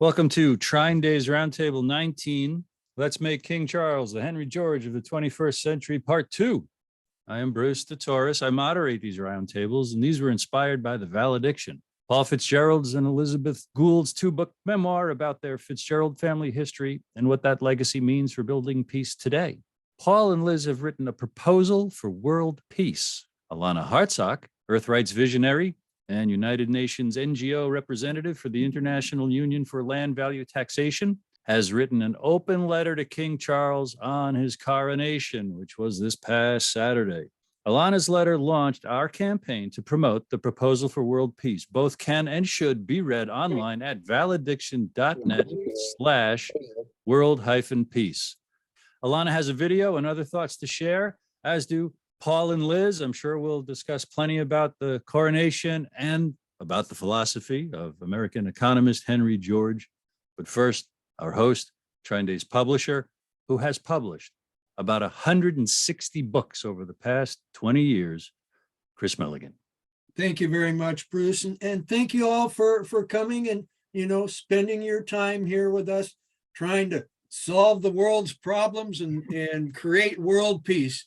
Welcome to TrineDay's Roundtable 19. Let's make King Charles the Henry George of the 21st century, part 2. I am Bruce the Taurus. I moderate these roundtables, and these were inspired by the Valediction, Paul Fitzgerald's and Elizabeth Gould's 2-book memoir about their Fitzgerald family history and what that legacy means for building peace today. Paul and Liz have written a proposal for world peace. Alanna Hartzok, Earth rights visionary and United Nations NGO representative for the International Union for Land Value Taxation, has written an open letter to King Charles on his coronation, which was this past Saturday. Alanna's letter launched our campaign to promote the proposal for world peace. Both can and should be read online at valediction.net/world-peace. Alanna has a video and other thoughts to share, as do Paul and Liz. I'm sure we'll discuss plenty about the coronation and about the philosophy of American economist Henry George. But first, our host, TrineDay's publisher, who has published about 160 books over the past 20 years, Chris Milligan. Thank you very much, Bruce. And thank you all for coming and, spending your time here with us, trying to solve the world's problems and create world peace.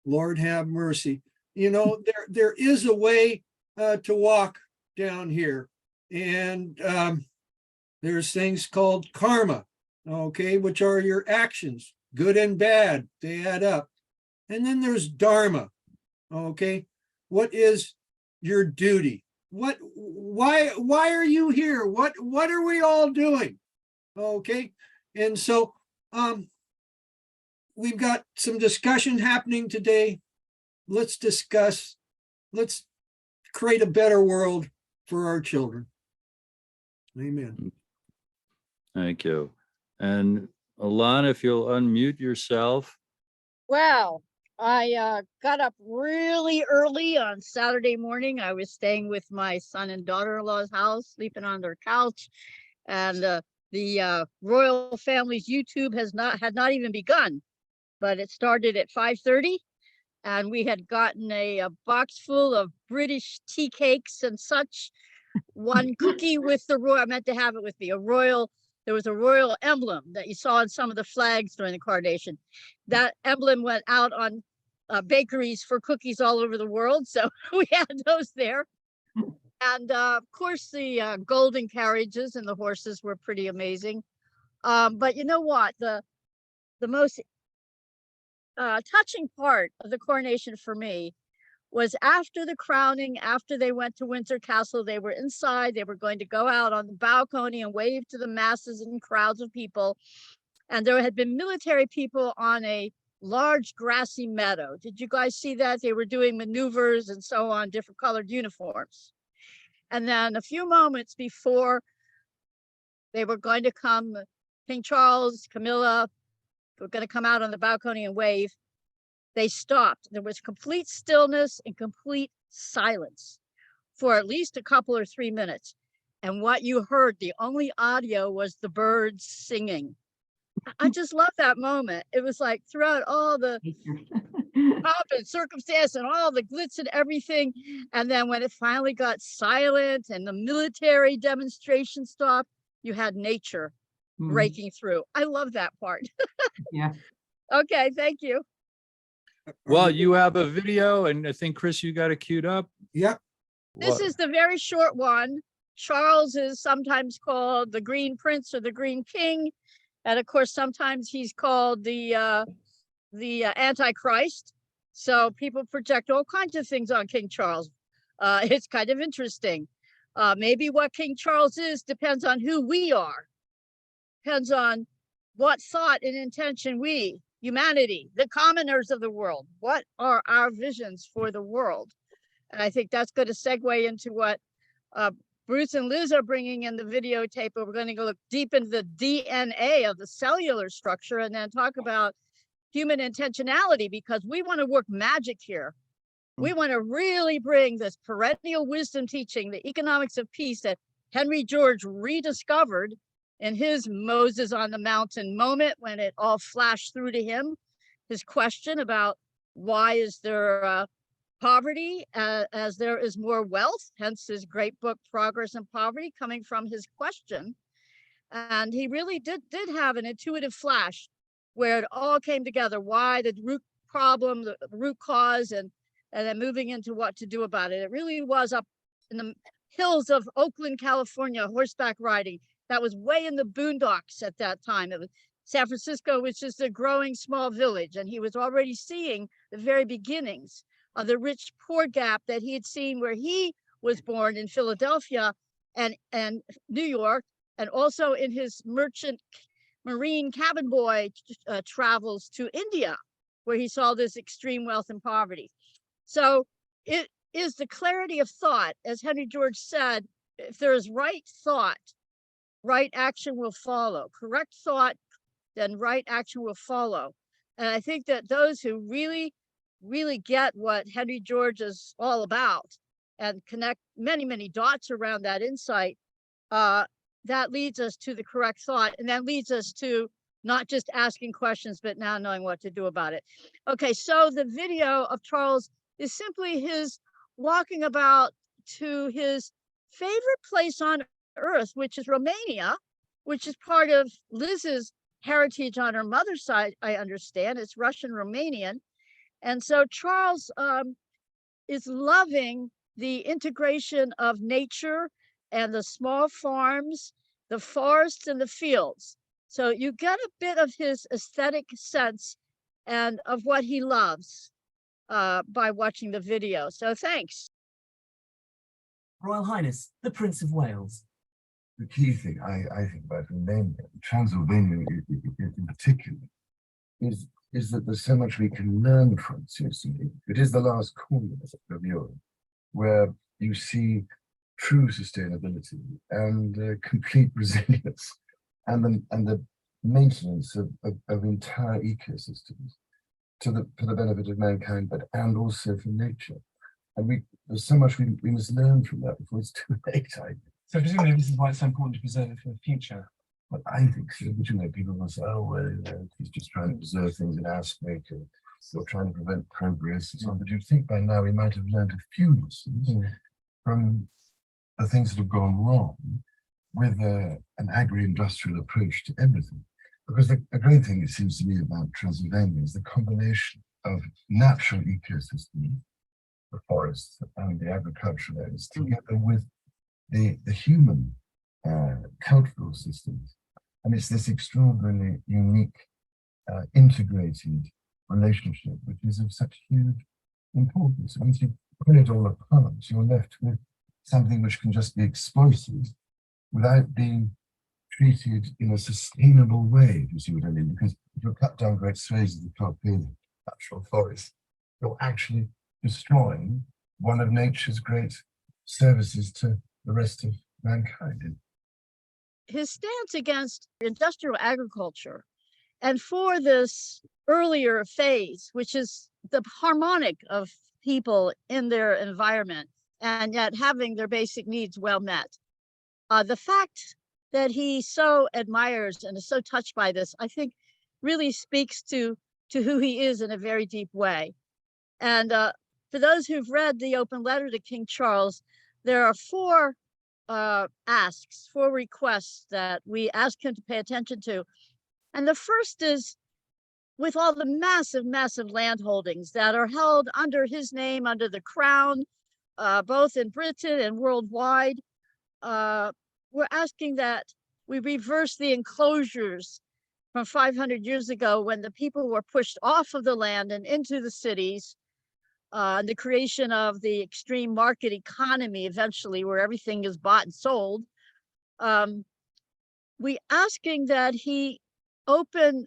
Lord have mercy. There is a way to walk down here, and there's things called karma, okay, which are your actions, good and bad, they add up. And then there's dharma, okay, what is your duty? Why are you here? What are we all doing? Okay, and so we've got some discussion happening today. Let's discuss, let's create a better world for our children. Amen. Thank you. And Alanna, if you'll unmute yourself. Well, I got up really early on Saturday morning. I was staying with my son and daughter-in-law's house, sleeping on their couch, and the royal family's YouTube had not even begun. But it started at 5:30, and we had gotten a box full of British tea cakes and such. One cookie with the royal, I meant to have it with me, there was a royal emblem that you saw on some of the flags during the coronation. That emblem went out on bakeries for cookies all over the world, so we had those there. And of course, the golden carriages and the horses were pretty amazing. But you know what? The most touching part of the coronation for me was after the crowning, after they went to Windsor Castle, they were inside, they were going to go out on the balcony and wave to the masses and crowds of people. And there had been military people on a large grassy meadow. Did you guys see that? They were doing maneuvers and so on, different colored uniforms. And then a few moments before they were going to come, King Charles, Camilla, were going to come out on the balcony and wave, they stopped. There was complete stillness and complete silence for at least a couple or 3 minutes. And what you heard, the only audio, was the birds singing. I just love that moment. It was like throughout all the pomp and circumstance and all the glitz and everything. And then when it finally got silent and the military demonstration stopped, you had nature breaking through. I love that part. Yeah. Okay, thank you. Well, you have a video, and I think, Chris, you got it queued up. Yep. This is the very short one. Charles is sometimes called the Green Prince or the Green King. And of course, sometimes he's called the Antichrist. So people project all kinds of things on King Charles. It's kind of interesting. Maybe what King Charles is depends on who we are. Depends on what thought and intention we, humanity, the commoners of the world, what are our visions for the world? And I think that's going to segue into what Bruce and Liz are bringing in the videotape, but we're going to go look deep into the DNA of the cellular structure and then talk about human intentionality, because we want to work magic here. We want to really bring this perennial wisdom teaching, the economics of peace that Henry George rediscovered in his Moses on the Mountain moment, when it all flashed through to him, his question about why is there poverty as there is more wealth, hence his great book, Progress and Poverty, coming from his question. And he really did have an intuitive flash where it all came together, why the root problem, the root cause, and then moving into what to do about it. It really was up in the hills of Oakland, California, horseback riding. That was way in the boondocks at that time. It was San Francisco, which is a growing small village, and he was already seeing the very beginnings of the rich-poor gap that he had seen where he was born in Philadelphia and New York, and also in his merchant marine cabin boy travels to India, where he saw this extreme wealth and poverty. So it is the clarity of thought, as Henry George said, if there is right thought, right action will follow. Correct thought, then right action will follow. And I think that those who really, really get what Henry George is all about and connect many, many dots around that insight, that leads us to the correct thought, and that leads us to not just asking questions, but now knowing what to do about it. Okay, so the video of Charles is simply his walking about to his favorite place on earth, which is Romania, which is part of Liz's heritage on her mother's side, I understand. It's Russian Romanian. And so Charles is loving the integration of nature and the small farms, the forests and the fields. So you get a bit of his aesthetic sense and of what he loves by watching the video. So thanks. Royal Highness, the Prince of Wales. The key thing I think about Romania, Transylvania in particular, is that there's so much we can learn from. Seriously, it is the last corner of Europe where you see true sustainability and complete resilience, and the maintenance of entire ecosystems for the benefit of mankind, and also for nature. And there's so much we must learn from that before it's too late. So presumably this is why it's so important to preserve it for the future. But I think so. But people will say, oh, well, he's just trying to preserve things in our state, or trying to prevent progress and so on. But you'd think by now we might have learned a few lessons from the things that have gone wrong with an agri-industrial approach to everything. Because the great thing, it seems to me, about Transylvania is the combination of natural ecosystems, the forests and the agricultural areas, together with the human cultural systems. And it's this extraordinarily unique, integrated relationship, which is of such huge importance. Once you put it all apart, you're left with something which can just be exploited without being treated in a sustainable way, if you see what I mean. Because if you cut down great swathes of the Carpathian natural forest, you're actually destroying one of nature's great services to the rest of mankind. His stance against industrial agriculture and for this earlier phase, which is the harmonic of people in their environment and yet having their basic needs well met. The fact that he so admires and is so touched by this, I think really speaks to who he is in a very deep way. And for those who've read the open letter to King Charles, there are four requests that we ask him to pay attention to. And the first is, with all the massive, massive land holdings that are held under his name, under the crown, both in Britain and worldwide, we're asking that we reverse the enclosures from 500 years ago when the people were pushed off of the land and into the cities, the creation of the extreme market economy eventually, where everything is bought and sold. We asking that he open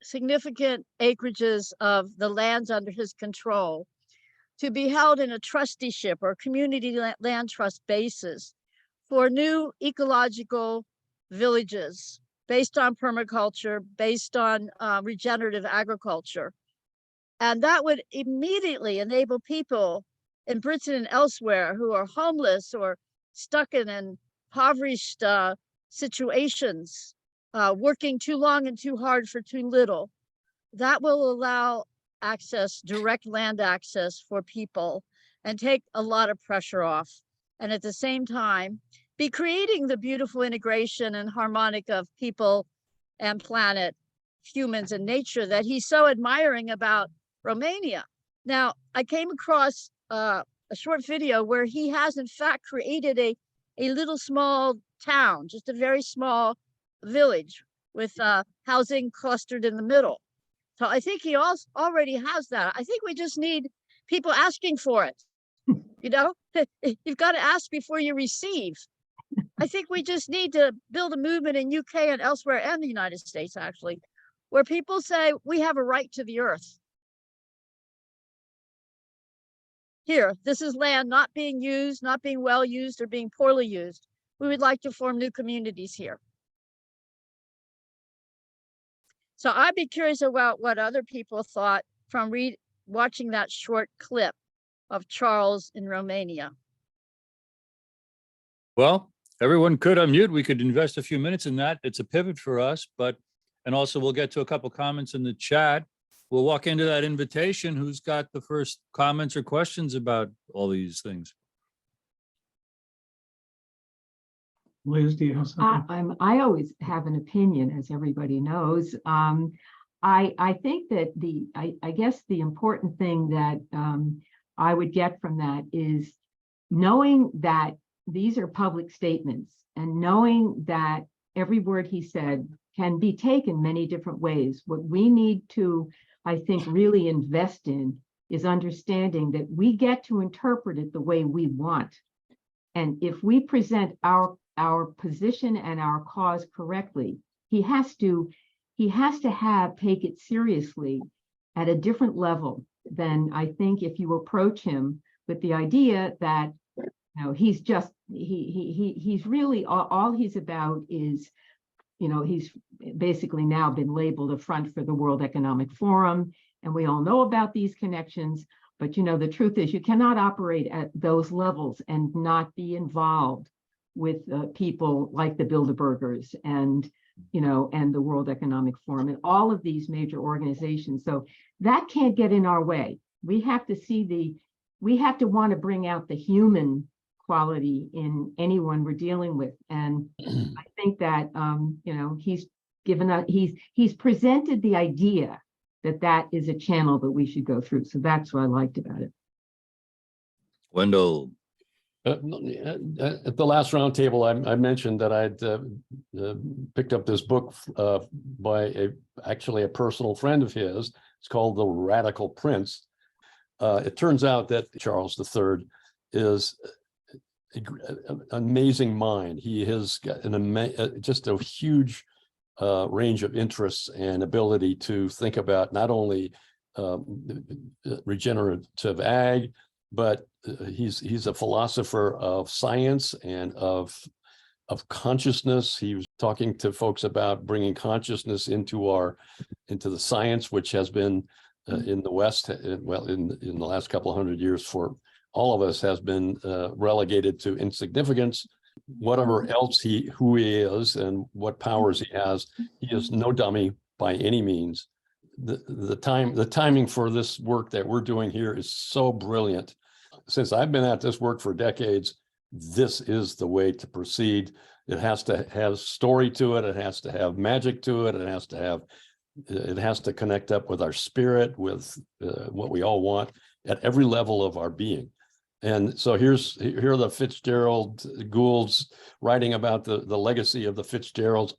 significant acreages of the lands under his control to be held in a trusteeship or community land trust basis for new ecological villages based on permaculture, based on regenerative agriculture. And that would immediately enable people in Britain and elsewhere who are homeless or stuck in impoverished situations, working too long and too hard for too little. That will allow access, direct land access for people and take a lot of pressure off. And at the same time, be creating the beautiful integration and harmonic of people and planet, humans and nature that he's so admiring about Romania. Now, I came across a short video where he has in fact created a little small town, just a very small village with housing clustered in the middle. So I think he also already has that. I think we just need people asking for it. You know, you've got to ask before you receive. I think we just need to build a movement in UK and elsewhere, and the United States actually, where people say we have a right to the earth. Here, this is land not being used, not being well used, or being poorly used. We would like to form new communities here. So I'd be curious about what other people thought from watching that short clip of Charles in Romania. Well, everyone could unmute. We could invest a few minutes in that. It's a pivot for us, and also we'll get to a couple comments in the chat. We'll walk into that invitation. Who's got the first comments or questions about all these things? Liz, do you have something? I always have an opinion, as everybody knows. I think that I guess the important thing that I would get from that is knowing that these are public statements and knowing that every word he said can be taken many different ways. What we need to, I think, really invest in is understanding that we get to interpret it the way we want. And if we present our position and our cause correctly, he has to take it seriously at a different level than I think if you approach him with the idea that, you know, he's just he's really all he's about is, you know, he's basically now been labeled a front for the World Economic Forum, and we all know about these connections. But you know, the truth is, you cannot operate at those levels and not be involved with people like the Bilderbergers and, you know, and the World Economic Forum and all of these major organizations. So that can't get in our way. We have to want to bring out the human quality in anyone we're dealing with. And I think that, you know, he's presented the idea that is a channel that we should go through. So that's what I liked about it. Wendell. At the last roundtable, I mentioned that I'd picked up this book by actually a personal friend of his. It's called The Radical Prince. It turns out that Charles III is an amazing mind. He has got just a huge range of interests and ability to think about not only regenerative ag, but he's a philosopher of science and of consciousness. He was talking to folks about bringing consciousness into the science, which has been in the West, well, in the last couple of hundred years for all of us, has been relegated to insignificance. Whatever else who he is and what powers he has, he is no dummy by any means. The timing for this work that we're doing here is so brilliant. Since I've been at this work for decades, this is the way to proceed. It has to have story to it. It has to have magic to it. It has to connect up with our spirit, with what we all want at every level of our being. And so here are the Fitzgerald Goulds writing about the legacy of the Fitzgeralds.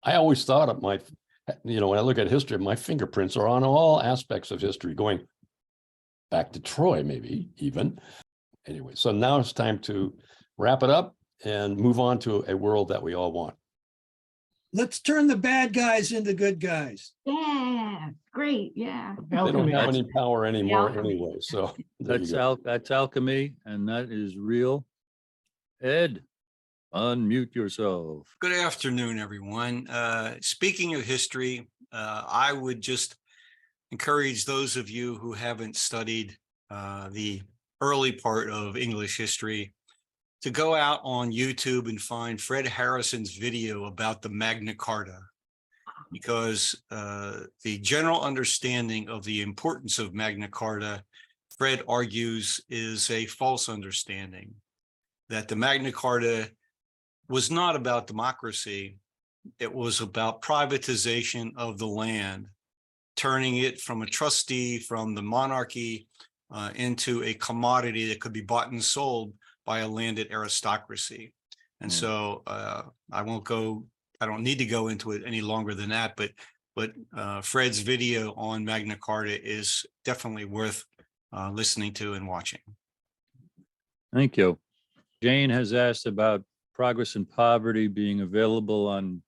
I always thought of when I look at history, my fingerprints are on all aspects of history, going back to Troy, maybe even. Anyway, so now it's time to wrap it up and move on to a world that we all want. Let's turn the bad guys into good guys. Yeah, great. Yeah. They don't have any power anymore Alchemy. anyway. So there That's alchemy, and that is real. Ed, unmute yourself. Good afternoon, everyone. Speaking of history, I would just encourage those of you who haven't studied the early part of English history to go out on YouTube and find Fred Harrison's video about the Magna Carta. because the general understanding of the importance of Magna Carta, Fred argues, is a false understanding, that the Magna Carta was not about democracy. It was about privatization of the land, turning it from a trustee, from the monarchy, into a commodity that could be bought and sold by a landed aristocracy. And so I don't need to go into it any longer than that, but Fred's video on Magna Carta is definitely worth listening to and watching. Thank you. Jane has asked about Progress and Poverty being available on.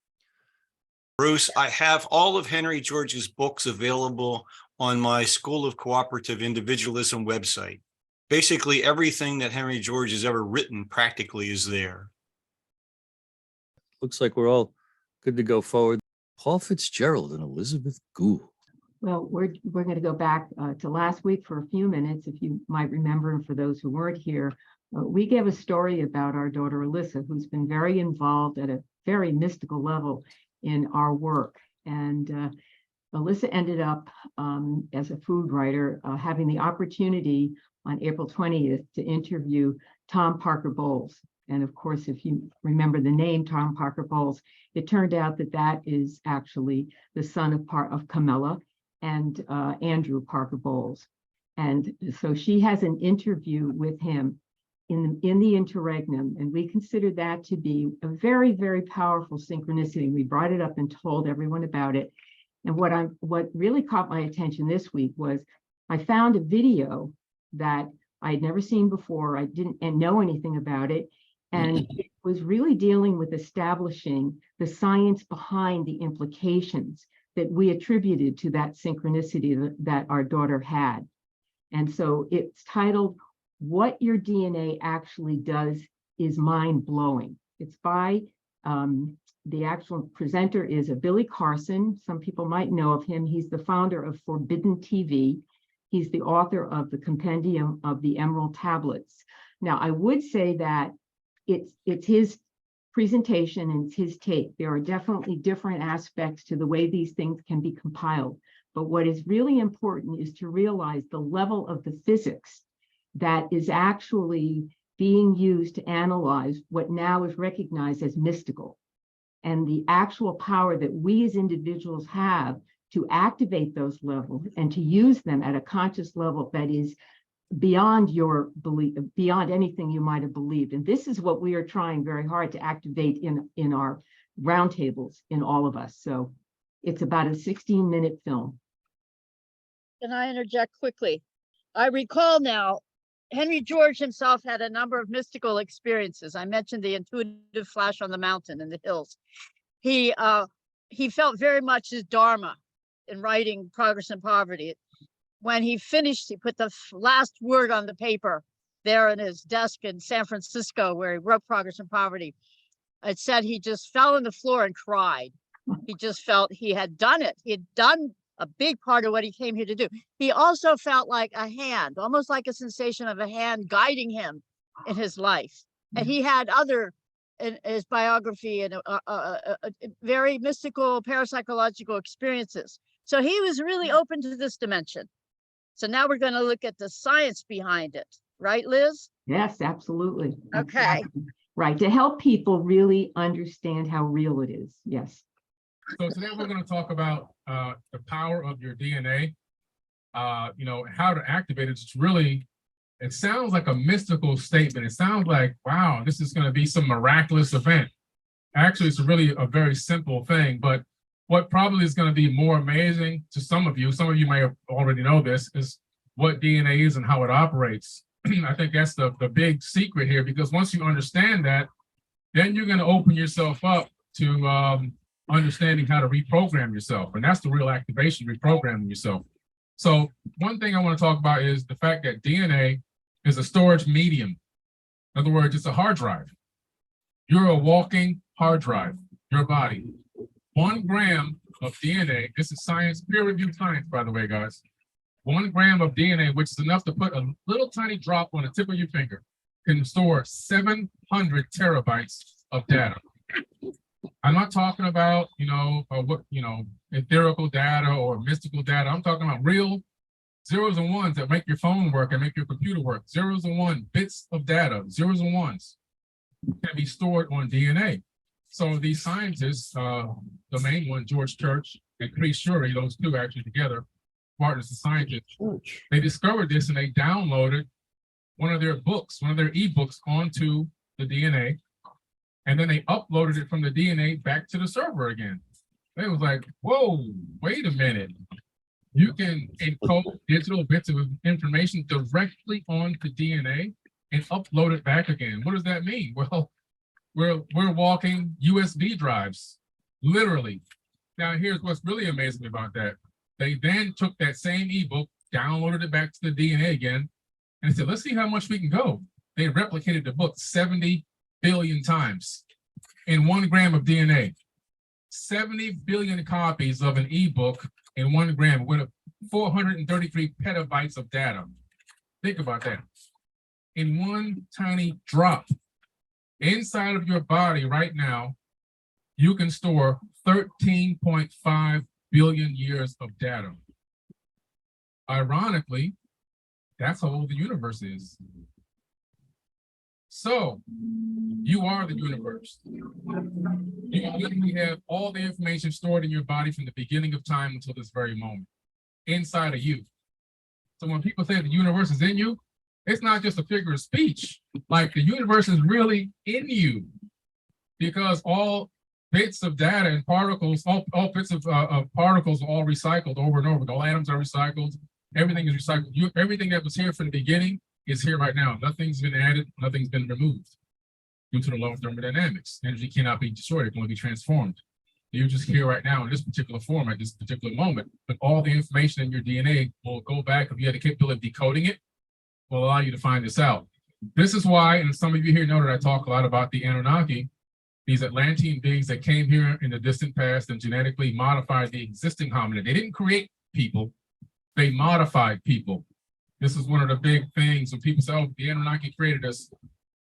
Bruce, I have all of Henry George's books available on my School of Cooperative Individualism website. Basically, everything that Henry George has ever written practically is there. Looks like we're all good to go forward. Paul Fitzgerald and Elizabeth Gould. Well, we're going to go back to last week for a few minutes, if you might remember, and for those who weren't here. We gave a story about our daughter Alyssa, who's been very involved at a very mystical level in our work. And Alyssa ended up as a food writer, having the opportunity on April 20th to interview Tom Parker Bowles. And of course, if you remember the name Tom Parker Bowles, it turned out that that is actually the son of Camilla and Andrew Parker Bowles. And so she has an interview with him in the interregnum, and we consider that to be a very, very powerful synchronicity. We brought it up and told everyone about it. And what really caught my attention this week was I found a video that I had never seen before. I didn't know anything about it. And it was really dealing with establishing the science behind the implications that we attributed to that synchronicity that our daughter had. And so it's titled, "What Your DNA Actually Does Is Mind-Blowing." It's by, the actual presenter is Billy Carson. Some people might know of him. He's the founder of Forbidden TV. He's the author of the Compendium of the Emerald Tablets. Now, I would say that it's his presentation and it's his take. There are definitely different aspects to the way these things can be compiled. But what is really important is to realize the level of the physics that is actually being used to analyze what now is recognized as mystical, and the actual power that we as individuals have to activate those levels and to use them at a conscious level that is beyond your belief, beyond anything you might have believed. And this is what we are trying very hard to activate in our roundtables in all of us. So it's about a 16-minute film. Can I interject quickly? I recall now, Henry George himself had a number of mystical experiences. I mentioned the intuitive flash on the mountain in the hills. He felt very much his dharma in writing Progress and Poverty. When he finished, he put the last word on the paper there in his desk in San Francisco, where he wrote Progress and Poverty. It said he just fell on the floor and cried. He just felt he had done it. He had done a big part of what he came here to do. He also felt like a hand, almost like a sensation of a hand guiding him in his life. And he had other, in his biography, and very mystical parapsychological experiences. So he was really open to this dimension. So now we're going to look at the science behind it. Right, Liz? Yes, absolutely. Okay. Exactly. Right, to help people really understand how real it is. Yes. So today we're going to talk about the power of your DNA, how to activate it. It's really, it sounds like a mystical statement. It sounds like, wow, this is going to be some miraculous event. Actually, it's really a very simple thing, but what probably is going to be more amazing to some of you may have already know this, is what DNA is and how it operates. I think that's the big secret here, because once you understand that, then you're going to open yourself up to understanding how to reprogram yourself. And that's the real activation, reprogramming yourself. So one thing I want to talk about is the fact that DNA is a storage medium. In other words, it's a hard drive. You're a walking hard drive, your body. 1 gram of DNA, this is science, peer-reviewed science, by the way, guys. 1 gram of DNA, which is enough to put a little tiny drop on the tip of your finger, can store 700 terabytes of data. I'm not talking about, etherical data or mystical data. I'm talking about real zeros and ones that make your phone work and make your computer work. Zeros and one bits of data, zeros and ones can be stored on DNA. So these scientists, the main one, George Church and Chris Shurey, those two actually together, partners and scientists, they discovered this and they downloaded one of their books, one of their ebooks onto the DNA. And then they uploaded it from the DNA back to the server again. It was like, whoa, wait a minute. You can encode digital bits of information directly onto DNA and upload it back again. What does that mean? Well, we're walking USB drives, literally. Now, here's what's really amazing about that. They then took that same ebook, downloaded it back to the DNA again, and said, let's see how much we can go. They replicated the book 70 billion times in 1 gram of DNA. 70 billion copies of an ebook in 1 gram with 433 petabytes of data. Think about that. In one tiny drop inside of your body right now, you can store 13.5 billion years of data. Ironically, that's how old the universe is. So, you are the universe. You literally have all the information stored in your body from the beginning of time until this very moment, inside of you. So when people say the universe is in you, it's not just a figure of speech. Like, the universe is really in you, because all bits of data and particles, all bits of particles are all recycled over and over. All atoms are recycled. Everything is recycled. Everything that was here from the beginning is here right now. Nothing's been added. Nothing's been removed due to the law of thermodynamics. Energy cannot be destroyed. It can only be transformed. You're just here right now in this particular form at this particular moment. But all the information in your DNA will go back, if you had the capability of decoding it, will allow you to find this out. This is why, and some of you here know that I talk a lot about the Anunnaki, these Atlantean beings that came here in the distant past and genetically modified the existing hominid. They didn't create people, they modified people. This is one of the big things when people say, oh, the Anunnaki created us.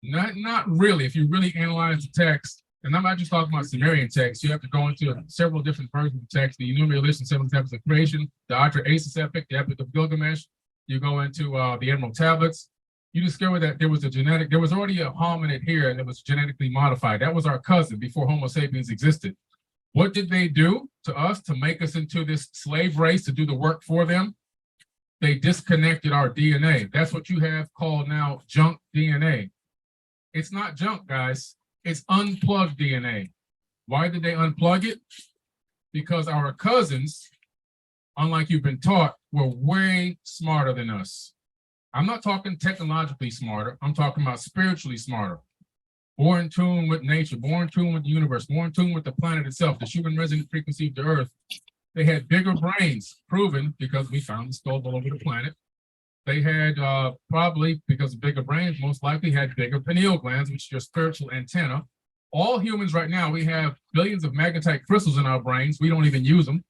Not really. If you really analyze the text, and I'm not just talking about Sumerian text, you have to go into several different versions of text, the enumeration, 7 tablets of creation, the Atra-Asis epic, the Epic of Gilgamesh. You go into the Emerald tablets. You discover that there was already a hominid here and it was genetically modified. That was our cousin before Homo sapiens existed. What did they do to us to make us into this slave race to do the work for them? They disconnected our DNA. That's what you have called now junk DNA. It's not junk, guys. It's unplugged DNA. Why did they unplug it? Because our cousins, unlike you've been taught, were way smarter than us. I'm not talking technologically smarter. I'm talking about spiritually smarter. More in tune with nature, more in tune with the universe, more in tune with the planet itself, the Schumann resonant frequency of the earth. They had bigger brains, proven because we found the skulls all over the planet. They had probably, because of bigger brains, most likely had bigger pineal glands, which is your spiritual antenna. All humans right now, we have billions of magnetite crystals in our brains. We don't even use them.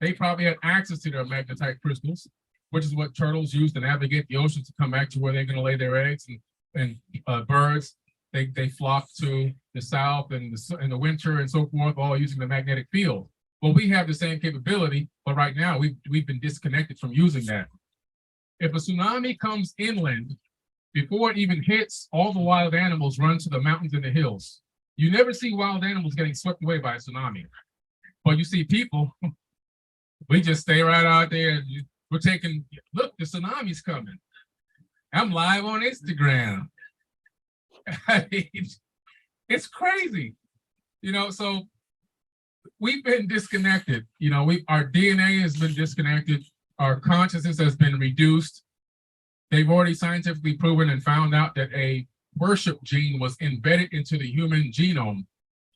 They probably had access to their magnetite crystals, which is what turtles use to navigate the ocean to come back to where they're going to lay their eggs. And birds, they flock to the south and in the winter and so forth, all using the magnetic field. Well, we have the same capability, but right now we've been disconnected from using that. If a tsunami comes inland, before it even hits, all the wild animals run to the mountains and the hills. You never see wild animals getting swept away by a tsunami. But you see people, we just stay right out there. We're taking, look, the tsunami's coming. I'm live on Instagram. It's crazy. So we've been disconnected. Our DNA has been disconnected. Our consciousness has been reduced. They've already scientifically proven and found out that a worship gene was embedded into the human genome.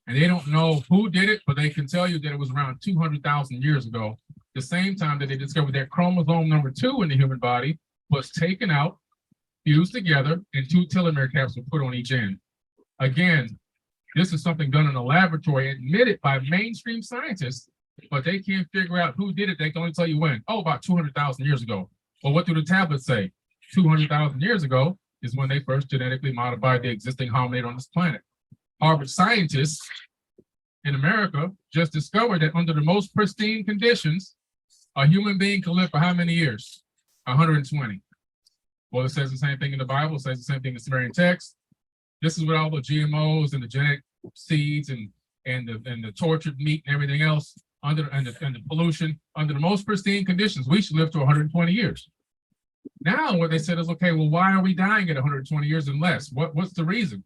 And they don't know who did it, but they can tell you that it was around 200,000 years ago, the same time that they discovered that chromosome number 2 in the human body was taken out, fused together, and 2 telomere caps were put on each end. Again, this is something done in a laboratory, admitted by mainstream scientists, but they can't figure out who did it. They can only tell you when. Oh, about 200,000 years ago. Well, what do the tablets say? 200,000 years ago is when they first genetically modified the existing hominid on this planet. Harvard scientists in America just discovered that under the most pristine conditions, a human being can live for how many years? 120. Well, it says the same thing in the Bible, it says the same thing in the Sumerian text. This is what all the GMOs and the genetic seeds and the tortured meat and everything else and the pollution, under the most pristine conditions, we should live to 120 years. Now what they said is, okay, well, why are we dying at 120 years and less? What's the reason?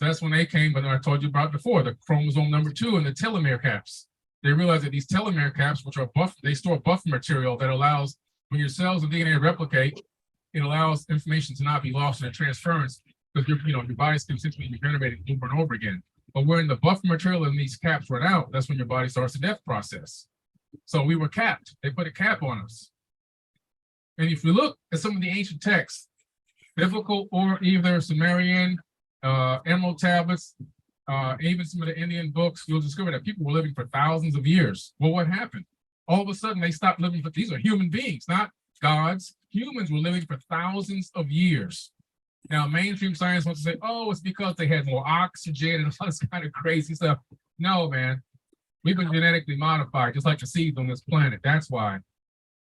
That's when they came, but I told you about before, the chromosome number 2 and the telomere caps. They realized that these telomere caps, which are they store buffer material that allows, when your cells of DNA replicate, it allows information to not be lost in a transference, because your body's consistently regenerating over and over again. But when the buffer material in these caps run out, that's when your body starts the death process. So we were capped. They put a cap on us. And if you look at some of the ancient texts, biblical or either Sumerian, emerald tablets, even some of the Indian books, you'll discover that people were living for thousands of years. Well, what happened? All of a sudden, they stopped living for, these are human beings, not gods. Humans were living for thousands of years. Now, mainstream science wants to say, oh, it's because they had more oxygen and all this kind of crazy stuff. No, man. We've been genetically modified, just like the seeds on this planet. That's why.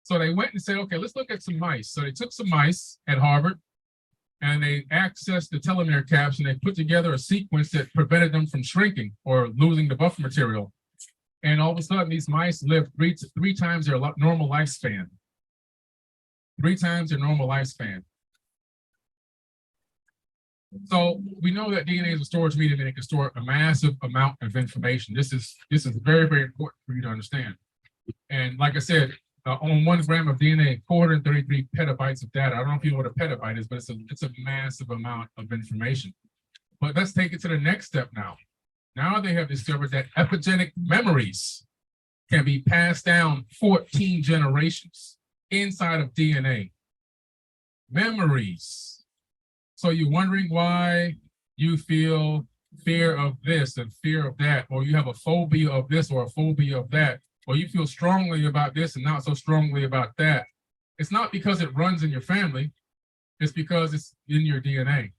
So they went and said, okay, let's look at some mice. So they took some mice at Harvard, and they accessed the telomere caps, and they put together a sequence that prevented them from shrinking or losing the buffer material. And all of a sudden, these mice lived three times their normal lifespan. 3 times their normal lifespan. So we know that DNA is a storage medium, and it can store a massive amount of information. This is very, very important for you to understand. And like I said, on 1 gram of DNA, 433 petabytes of data. I don't know if you know what a petabyte is, but it's a massive amount of information. But let's take it to the next step now. Now they have discovered that epigenetic memories can be passed down 14 generations inside of DNA. Memories. So you're wondering why you feel fear of this and fear of that, or you have a phobia of this or a phobia of that, or you feel strongly about this and not so strongly about that. It's not because it runs in your family, it's because it's in your DNA.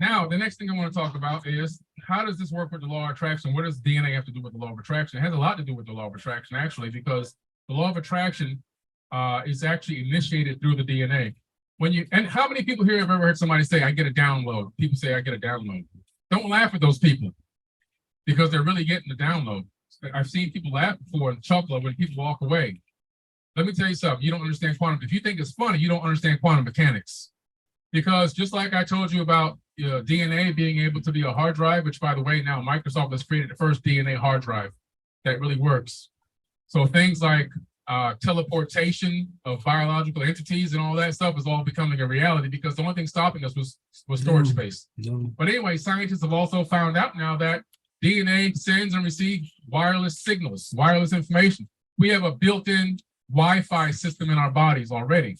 Now, the next thing I want to talk about is, how does this work with the law of attraction? What does DNA have to do with the law of attraction? It has a lot to do with the law of attraction, actually, because the law of attraction is actually initiated through the DNA. And how many people here have ever heard somebody say, I get a download? People say, I get a download. Don't laugh at those people, because they're really getting the download. I've seen people laugh before and chuckle when people walk away. Let me tell you something, you don't understand quantum. If you think it's funny, you don't understand quantum mechanics. Because just like I told you about DNA being able to be a hard drive, which by the way, now Microsoft has created the first DNA hard drive that really works. So things like teleportation of biological entities and all that stuff is all becoming a reality, because the only thing stopping us was storage space. But anyway, scientists have also found out now that DNA sends and receives wireless signals, wireless information. We have a built-in Wi-Fi system in our bodies already.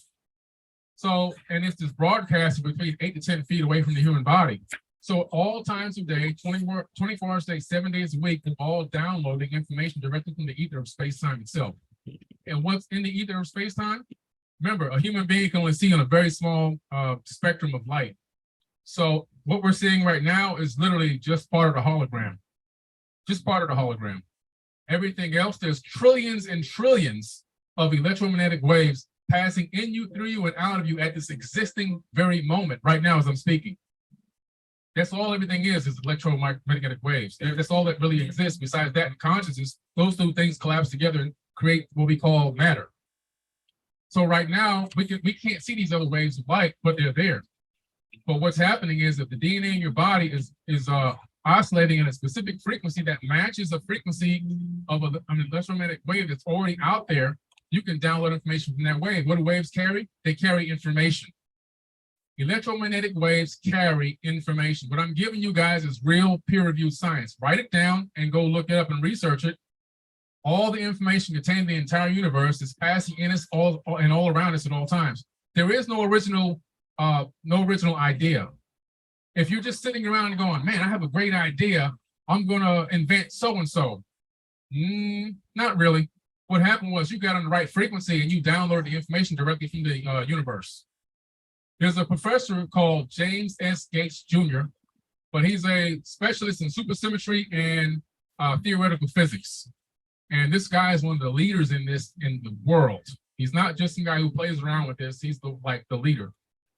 So, and it's this broadcast between 8 to 10 feet away from the human body. So all times of day, 24 hours a day, 7 days a week, we're all downloading information directly from the ether of space-time itself. And what's in the ether of space-time? Remember, a human being can only see on a very small spectrum of light. So what we're seeing right now is literally just part of the hologram. Just part of the hologram. Everything else, there's trillions and trillions of electromagnetic waves passing in you, through you, and out of you at this existing very moment right now as I'm speaking. That's all everything is electromagnetic waves. That's all that really exists. Besides that, in consciousness, those two things collapse together and create what we call matter. So right now, we can't see these other waves of light, but they're there. But what's happening is that the DNA in your body is oscillating in a specific frequency that matches the frequency of an electromagnetic wave that's already out there. You can download information from that wave. What do waves carry? They carry information. Electromagnetic waves carry information. What I'm giving you guys is real peer-reviewed science. Write it down and go look it up and research it. All the information contained in the entire universe is passing in us all around us at all times. There is no original idea. If you're just sitting around and going, man, I have a great idea, I'm gonna invent so-and-so. Not really. What happened was you got on the right frequency and you download the information directly from the universe. There's a professor called James S. Gates Jr. but he's a specialist in supersymmetry and theoretical physics. And this guy is one of the leaders in this in the world. He's not just some guy who plays around with this. He's the leader.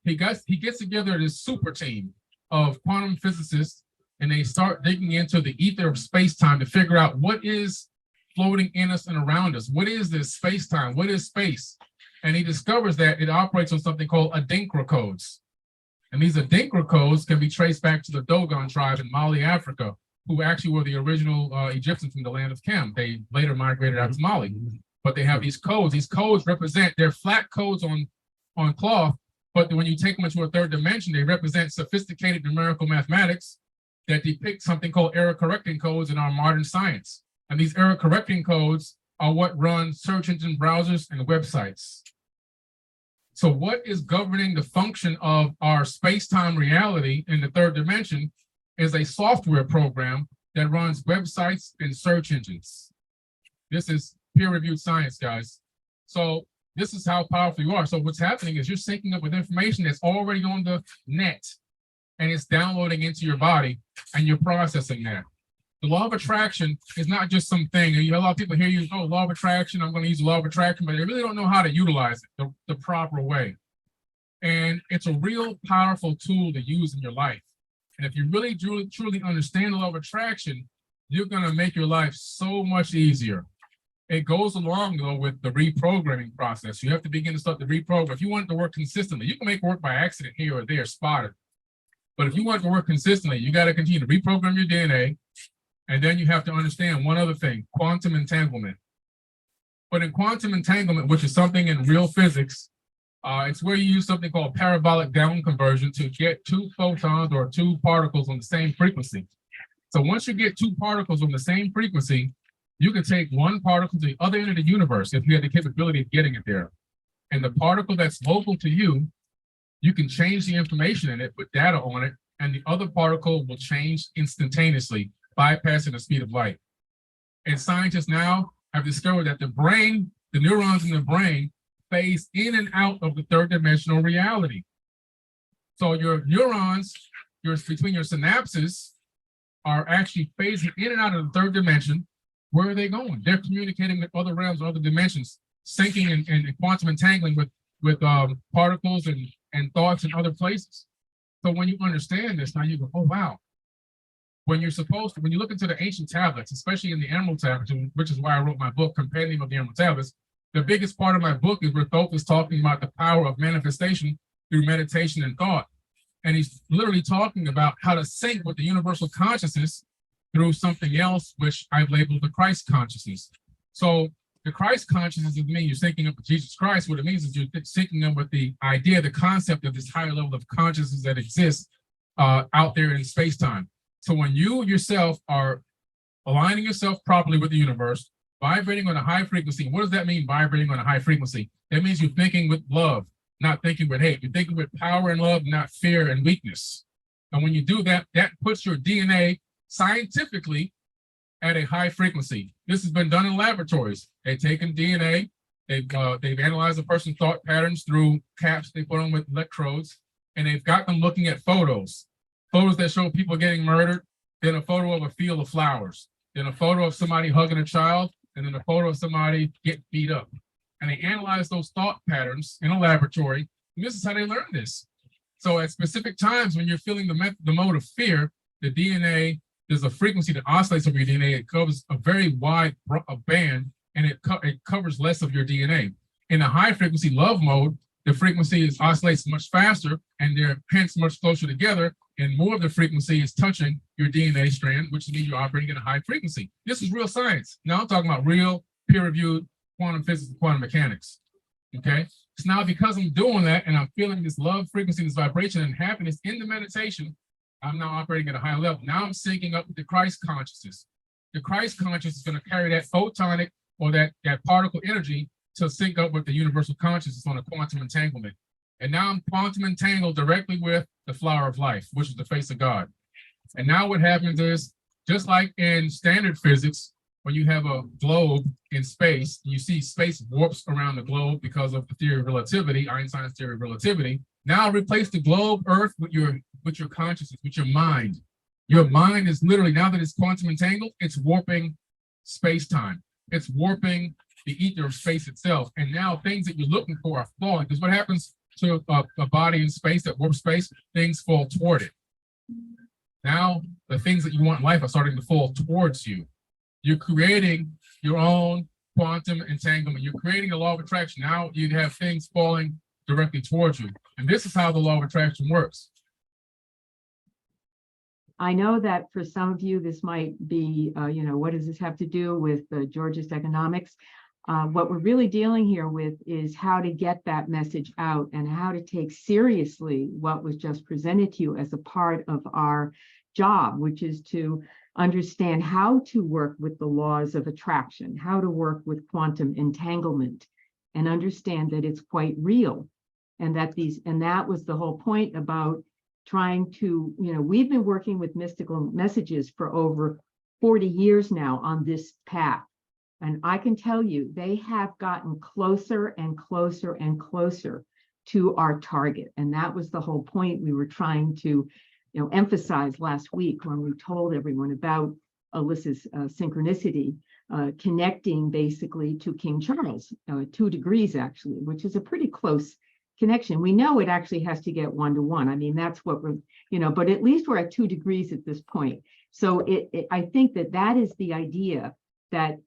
He gets together this super team of quantum physicists, and they start digging into the ether of space-time to figure out what is floating in us and around us. What is this space-time? What is space? And he discovers that it operates on something called Adinkra codes. And these Adinkra codes can be traced back to the Dogon tribe in Mali, Africa, who actually were the original Egyptians from the land of Kem. They later migrated out to Mali, but they have these codes. These codes represent, they're flat codes on cloth, but when you take them into a third dimension, they represent sophisticated numerical mathematics that depict something called error correcting codes in our modern science. And these error correcting codes are what run search engine browsers and websites. So what is governing the function of our space-time reality in the third dimension is a software program that runs websites and search engines. This is peer-reviewed science, guys. So this is how powerful you are. So what's happening is you're syncing up with information that's already on the net, and it's downloading into your body, and you're processing that. The law of attraction is not just something, and a lot of people hear you, oh, law of attraction, I'm going to use the law of attraction, but they really don't know how to utilize it the proper way. And it's a real powerful tool to use in your life. And if you really truly understand the law of attraction, you're going to make your life so much easier. It goes along, though, with the reprogramming process. You have to begin to start the reprogram. If you want it to work consistently, you can make it work by accident here or there, spotted. But if you want it to work consistently, you got to continue to reprogram your DNA. And then you have to understand one other thing, quantum entanglement. But in quantum entanglement, which is something in real physics, it's where you use something called parabolic down conversion to get two photons or two particles on the same frequency. So once you get two particles on the same frequency, you can take one particle to the other end of the universe if you had the capability of getting it there. And the particle that's local to you, you can change the information in it, put data on it, and the other particle will change instantaneously, bypassing the speed of light. And scientists now have discovered that the brain, the neurons in the brain, phase in and out of the third dimensional reality. So your neurons, between your synapses, are actually phasing in and out of the third dimension. Where are they going? They're communicating with other realms, other dimensions, syncing and quantum entangling with particles and thoughts in other places. So when you understand this, now you go, oh, wow. When you look into the ancient tablets, especially in the Emerald Tablets, which is why I wrote my book, Compendium of the Emerald Tablets, the biggest part of my book is where Thoth is talking about the power of manifestation through meditation and thought. And he's literally talking about how to sync with the universal consciousness through something else, which I've labeled the Christ consciousness. So the Christ consciousness doesn't mean you're syncing up with Jesus Christ. What it means is you're syncing up with the idea, the concept of this higher level of consciousness that exists out there in space-time. So when you yourself are aligning yourself properly with the universe, vibrating on a high frequency, what does that mean, vibrating on a high frequency? That means you're thinking with love, not thinking with hate. You're thinking with power and love, not fear and weakness. And when you do that, that puts your DNA scientifically at a high frequency. This has been done in laboratories. They've taken DNA, they've analyzed a person's thought patterns through caps they put on with electrodes, and they've got them looking at photos that show people getting murdered, then a photo of a field of flowers, then a photo of somebody hugging a child, and then a photo of somebody getting beat up. And they analyze those thought patterns in a laboratory, and this is how they learn this. So at specific times when you're feeling the mode of fear, the DNA, there's a frequency that oscillates over your DNA. It covers a very wide band, and it covers less of your DNA. In a high frequency love mode, the frequency oscillates much faster, and they're hence much closer together, and more of the frequency is touching your DNA strand, which means you're operating at a high frequency. This is real science. Now I'm talking about real peer-reviewed quantum physics and quantum mechanics, okay? So now because I'm doing that, and I'm feeling this love frequency, this vibration and happiness in the meditation, I'm now operating at a higher level. Now I'm syncing up with the Christ consciousness. The Christ consciousness is going to carry that photonic or that particle energy to sync up with the universal consciousness on a quantum entanglement. And now I'm quantum entangled directly with the flower of life, which is the face of God. And now what happens is, just like in standard physics, when you have a globe in space, you see space warps around the globe because of the theory of relativity, Einstein's theory of relativity. Now replace the globe, Earth, with your consciousness, with your mind. Your mind is literally, now that it's quantum entangled, it's warping space-time. It's warping the ether of space itself. And now things that you're looking for are falling. Because what happens to a body in space that warps space? Things fall toward it. Now, the things that you want in life are starting to fall towards you. You're creating your own quantum entanglement. You're creating a law of attraction. Now you have things falling directly towards you. And this is how the law of attraction works. I know that for some of you, this might be, what does this have to do with Georgist economics? What we're really dealing here with is how to get that message out and how to take seriously what was just presented to you as a part of our job, which is to understand how to work with the laws of attraction, how to work with quantum entanglement, and understand that it's quite real. And that was the whole point about trying to, we've been working with mystical messages for over 40 years now on this path. And I can tell you, they have gotten closer and closer and closer to our target. And that was the whole point we were trying to, emphasize last week when we told everyone about Alyssa's synchronicity, connecting basically to King Charles, 2 degrees actually, which is a pretty close connection. We know it actually has to get 1 to 1. I mean, that's what we're, but at least we're at 2 degrees at this point. So I think that is the idea that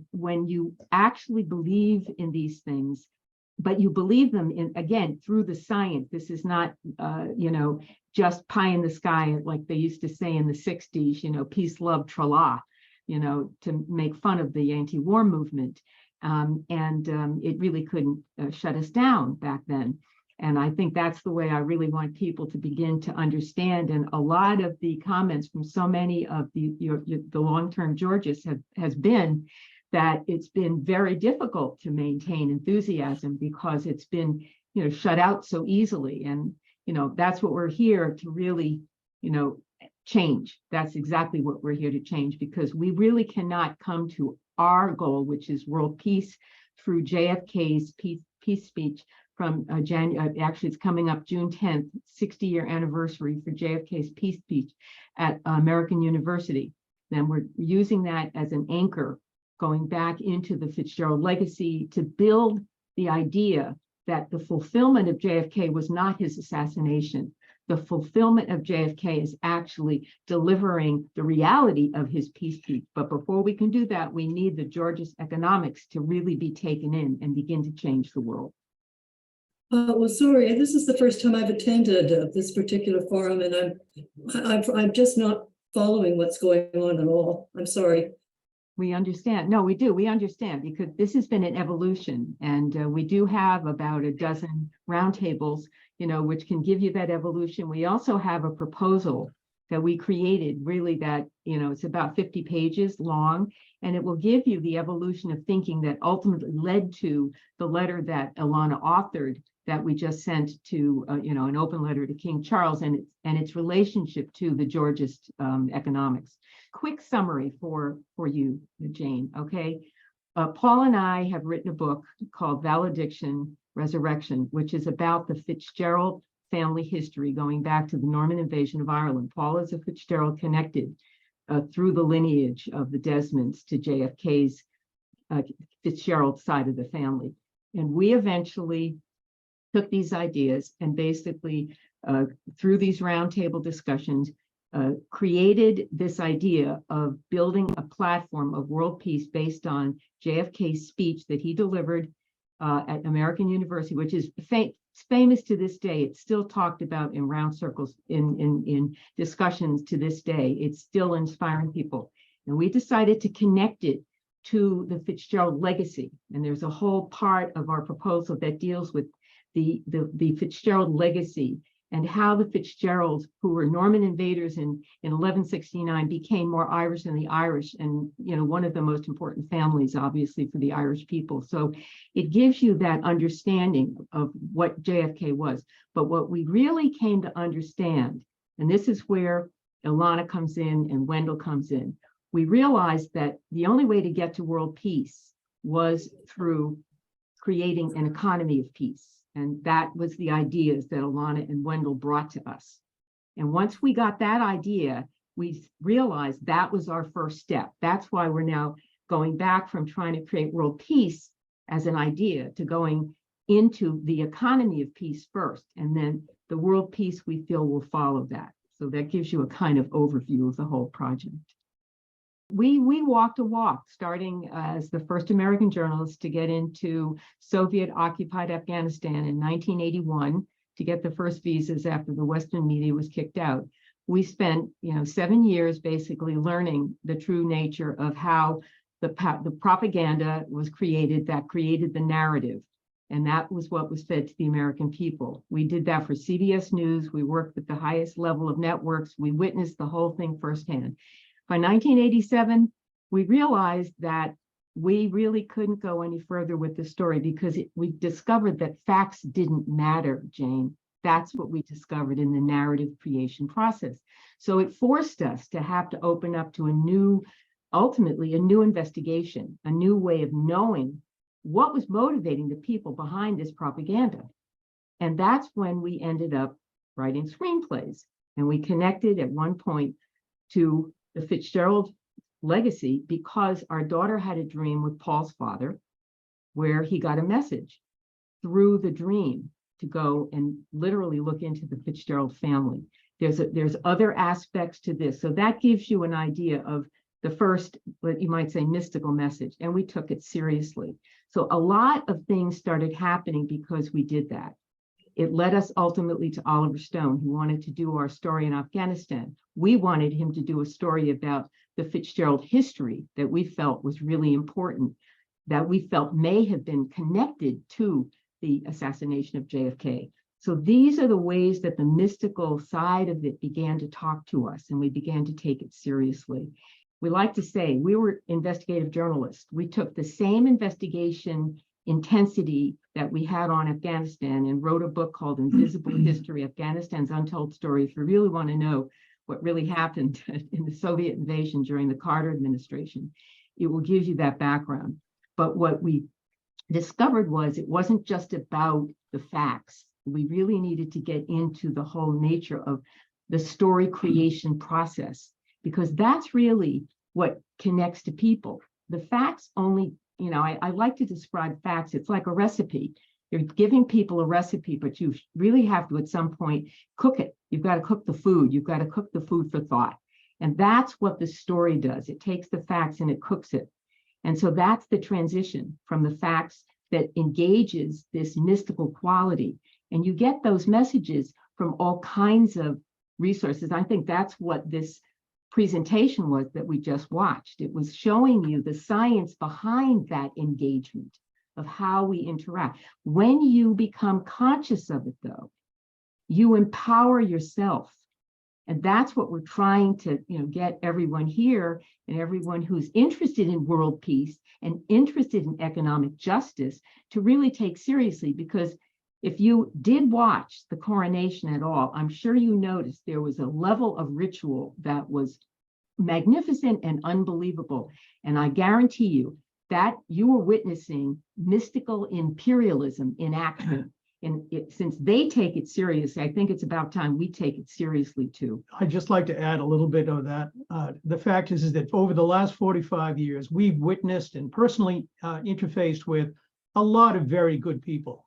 when you actually believe in these things, but you believe them in, again, through the science, this is not, just pie in the sky, like they used to say in the 60s, peace, love, tra-la, to make fun of the anti-war movement. It really couldn't shut us down back then. And I think that's the way I really want people to begin to understand. And a lot of the comments from so many of the long-term Georgists has been that it's been very difficult to maintain enthusiasm because it's been, shut out so easily. And, that's what we're here to really, change. That's exactly what we're here to change, because we really cannot come to our goal, which is world peace, through JFK's peace speech from January. Actually, it's coming up June 10th, 60-year anniversary for JFK's peace speech at American University. And we're using that as an anchor going back into the Fitzgerald legacy to build the idea that the fulfillment of JFK was not his assassination. The fulfillment of JFK is actually delivering the reality of his peace speech. But before we can do that, we need the Georgist economics to really be taken in and begin to change the world. Well, sorry, this is the first time I've attended this particular forum, and I'm just not following what's going on at all. I'm sorry. We understand. No, we do. We understand, because this has been an evolution, and we do have about a dozen roundtables, which can give you that evolution. We also have a proposal that we created, really, that, it's about 50 pages long, and it will give you the evolution of thinking that ultimately led to the letter that Alanna authored, that we just sent to, an open letter to King Charles, and its relationship to the Georgist economics. Quick summary for you, Jane, okay? Paul and I have written a book called Valediction, Resurrection, which is about the Fitzgerald family history going back to the Norman invasion of Ireland. Paul is a Fitzgerald connected through the lineage of the Desmonds to JFK's Fitzgerald side of the family. And we eventually took these ideas and basically, through these roundtable discussions, created this idea of building a platform of world peace based on JFK's speech that he delivered at American University, which is famous to this day. It's still talked about in round circles, in discussions to this day. It's still inspiring people. And we decided to connect it to the Fitzgerald legacy. And there's a whole part of our proposal that deals with the Fitzgerald legacy and how the Fitzgeralds, who were Norman invaders in 1169, became more Irish than the Irish, and one of the most important families, obviously, for the Irish people. So it gives you that understanding of what JFK was. But what we really came to understand, and this is where Alanna comes in and Wendell comes in, we realized that the only way to get to world peace was through creating an economy of peace. And that was the ideas that Alanna and Wendell brought to us. And once we got that idea, we realized that was our first step. That's why we're now going back from trying to create world peace as an idea to going into the economy of peace first, and then the world peace we feel will follow that. So that gives you a kind of overview of the whole project. We walked a walk, starting as the first American journalist to get into Soviet-occupied Afghanistan in 1981 to get the first visas after the Western media was kicked out. We spent, 7 years basically learning the true nature of how the propaganda was created that created the narrative. And that was what was fed to the American people. We did that for CBS News. We worked with the highest level of networks. We witnessed the whole thing firsthand. By 1987, we realized that we really couldn't go any further with the story because we discovered that facts didn't matter, Jane. That's what we discovered in the narrative creation process. So it forced us to have to open up to ultimately a new investigation, a new way of knowing what was motivating the people behind this propaganda. And that's when we ended up writing screenplays. And we connected at one point to the Fitzgerald legacy because our daughter had a dream with Paul's father where he got a message through the dream to go and literally look into the Fitzgerald family. There's other aspects to this. So that gives you an idea of the first, what you might say, mystical message. And we took it seriously. So a lot of things started happening because we did that. It led us ultimately to Oliver Stone, who wanted to do our story in Afghanistan. We wanted him to do a story about the Fitzgerald history that we felt was really important, that we felt may have been connected to the assassination of JFK. So these are the ways that the mystical side of it began to talk to us, and we began to take it seriously. We like to say we were investigative journalists. We took the same investigation intensity that we had on Afghanistan and wrote a book called Invisible History, Afghanistan's Untold Story. If you really want to know what really happened in the Soviet invasion during the Carter administration, it will give you that background. But what we discovered was it wasn't just about the facts. We really needed to get into the whole nature of the story creation process, because that's really what connects to people. The facts only, I like to describe facts. It's like a recipe. You're giving people a recipe, but you really have to, at some point, cook it. You've got to cook the food. You've got to cook the food for thought. And that's what the story does. It takes the facts and it cooks it. And so that's the transition from the facts that engages this mystical quality. And you get those messages from all kinds of resources. I think that's what this presentation was that we just watched. It was showing you the science behind that engagement of how we interact. When you become conscious of it, though, you empower yourself. And that's what we're trying to get everyone here and everyone who's interested in world peace and interested in economic justice to really take seriously. Because if you did watch the coronation at all, I'm sure you noticed there was a level of ritual that was magnificent and unbelievable. And I guarantee you that you were witnessing mystical imperialism in action. And since they take it seriously, I think it's about time we take it seriously too. I'd just like to add a little bit of that. The fact is that over the last 45 years, we've witnessed and personally interfaced with a lot of very good people,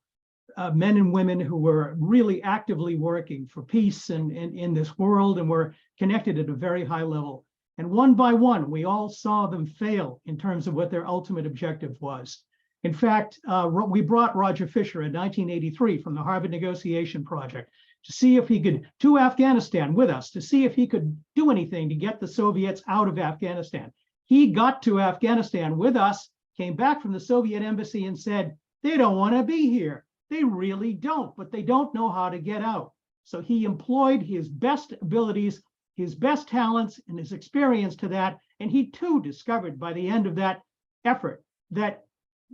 men and women who were really actively working for peace and in this world, and were connected at a very high level. And one by one, we all saw them fail in terms of what their ultimate objective was. In fact, we brought Roger Fisher in 1983 from the Harvard Negotiation Project to see if he could, to Afghanistan with us, to see if he could do anything to get the Soviets out of Afghanistan. He got to Afghanistan with us, came back from the Soviet embassy and said, they don't want to be here. They really don't, but they don't know how to get out. So he employed his best abilities, his best talents, and his experience to that. And he too discovered by the end of that effort that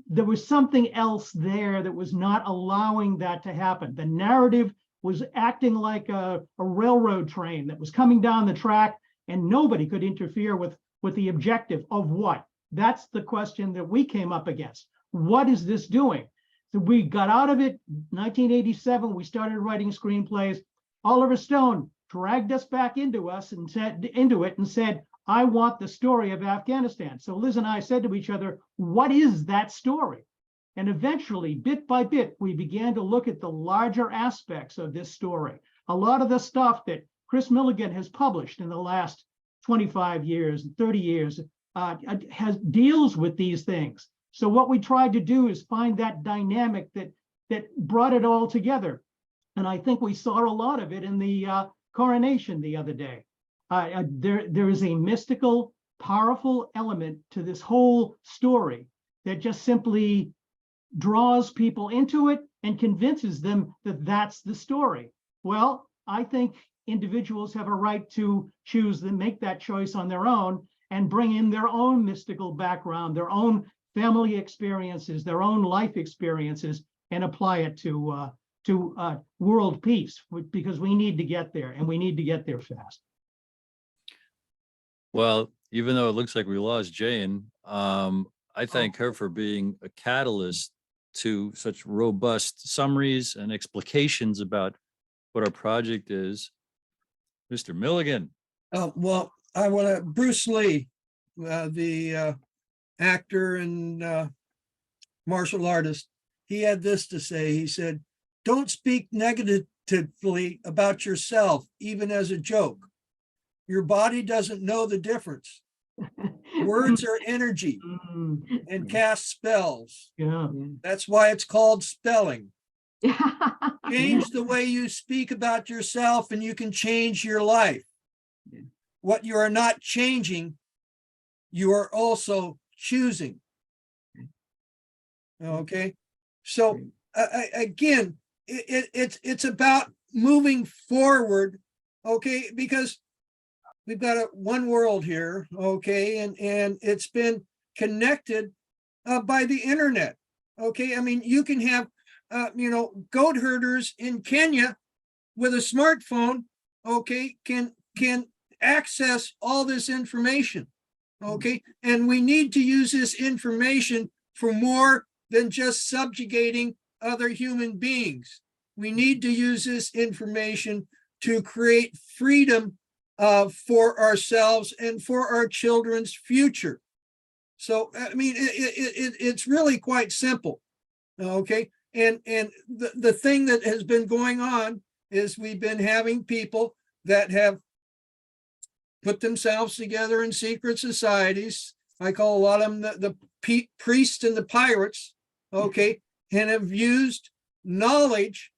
there was something else there that was not allowing that to happen. The narrative was acting like a railroad train that was coming down the track, and nobody could interfere with the objective of what? That's the question that we came up against. What is this doing? So we got out of it. 1987, we started writing screenplays. Oliver Stone dragged us back into it and said, I want the story of Afghanistan. So Liz and I said to each other, what is that story? And eventually, bit by bit, we began to look at the larger aspects of this story. A lot of the stuff that Chris Milligan has published in the last 25 years, 30 years, deals with these things. So what we tried to do is find that dynamic that brought it all together. And I think we saw a lot of it in the coronation the other day. There is a mystical, powerful element to this whole story that just simply draws people into it and convinces them that that's the story. Well, I think individuals have a right to choose and make that choice on their own and bring in their own mystical background, their own family experiences, their own life experiences, and apply it to world peace, because we need to get there, and we need to get there fast. Well, even though it looks like we lost Jane, I thank her for being a catalyst to such robust summaries and explications about what our project is. Mr. Milligan. Well, I want to, Bruce Lee, the actor and martial artist, he had this to say. He said, don't speak negatively about yourself, even as a joke. Your body doesn't know the difference. Words are energy and cast spells. Yeah. That's why it's called spelling. Change the way you speak about yourself and you can change your life. What you are not changing, you are also choosing. Okay. So again, it's about moving forward. Okay. Because we've got one world here. Okay. And it's been connected by the internet. Okay. I mean, you can have goat herders in Kenya with a smartphone, okay, can access all this information, okay? And we need to use this information for more than just subjugating other human beings. We need to use this information to create freedom for ourselves and for our children's future. So, I mean, it's really quite simple, okay? And the thing that has been going on is we've been having people that have put themselves together in secret societies. I call a lot of them the priests and the pirates, okay, and have used knowledge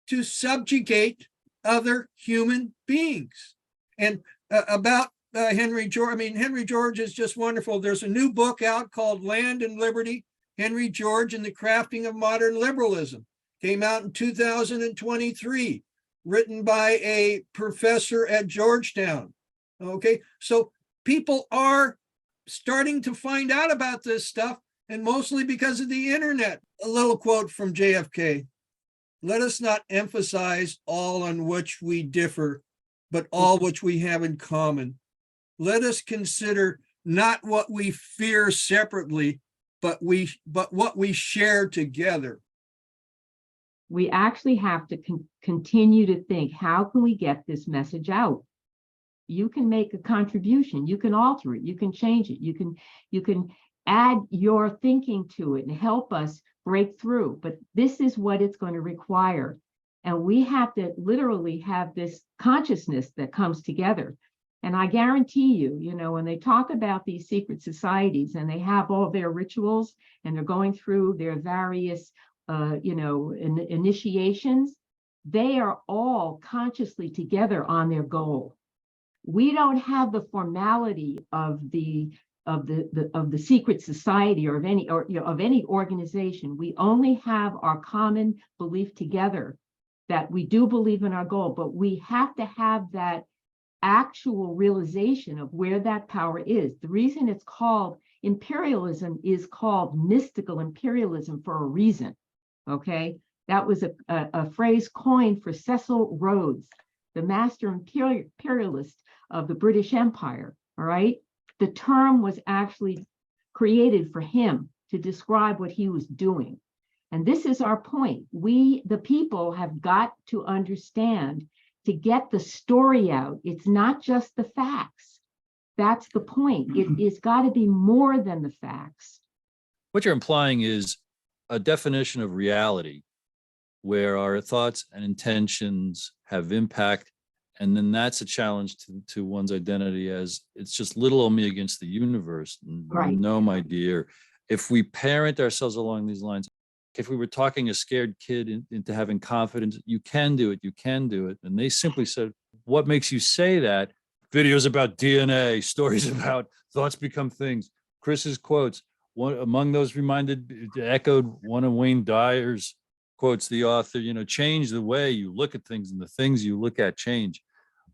to subjugate other human beings. And about Henry George, I mean, Henry George is just wonderful. There's a new book out called Land and Liberty, Henry George and the Crafting of Modern Liberalism. Came out in 2023, written by a professor at Georgetown. Okay, so people are starting to find out about this stuff, and mostly because of the internet. A little quote from JFK. Let us not emphasize all on which we differ, but all which we have in common. Let us consider not what we fear separately, but what we share together. We actually have to continue to think, how can we get this message out? You can make a contribution, you can alter it, you can change it, you can add your thinking to it and help us break through. But this is what it's going to require. And we have to literally have this consciousness that comes together. And I guarantee you, when they talk about these secret societies and they have all their rituals and they're going through their various, initiations, they are all consciously together on their goal. We don't have the formality of the secret society or of any organization. We only have our common belief together that we do believe in our goal, but we have to have that actual realization of where that power is. The reason it's called imperialism is called mystical imperialism for a reason, okay? That was a phrase coined for Cecil Rhodes, the master imperialist of the British Empire, all right? The term was actually created for him to describe what he was doing. And this is our point. We, the people, have got to understand to get the story out. It's not just the facts. That's the point. It's got to be more than the facts. What you're implying is a definition of reality where our thoughts and intentions have impact. And then that's a challenge to one's identity, as it's just little old me against the universe. Right. No, my dear, if we parent ourselves along these lines, if we were talking a scared kid into having confidence, you can do it, you can do it. And they simply said, what makes you say that? Videos about DNA, stories about thoughts become things. Chris's quotes, one among those echoed one of Wayne Dyer's quotes, the author, change the way you look at things and the things you look at change.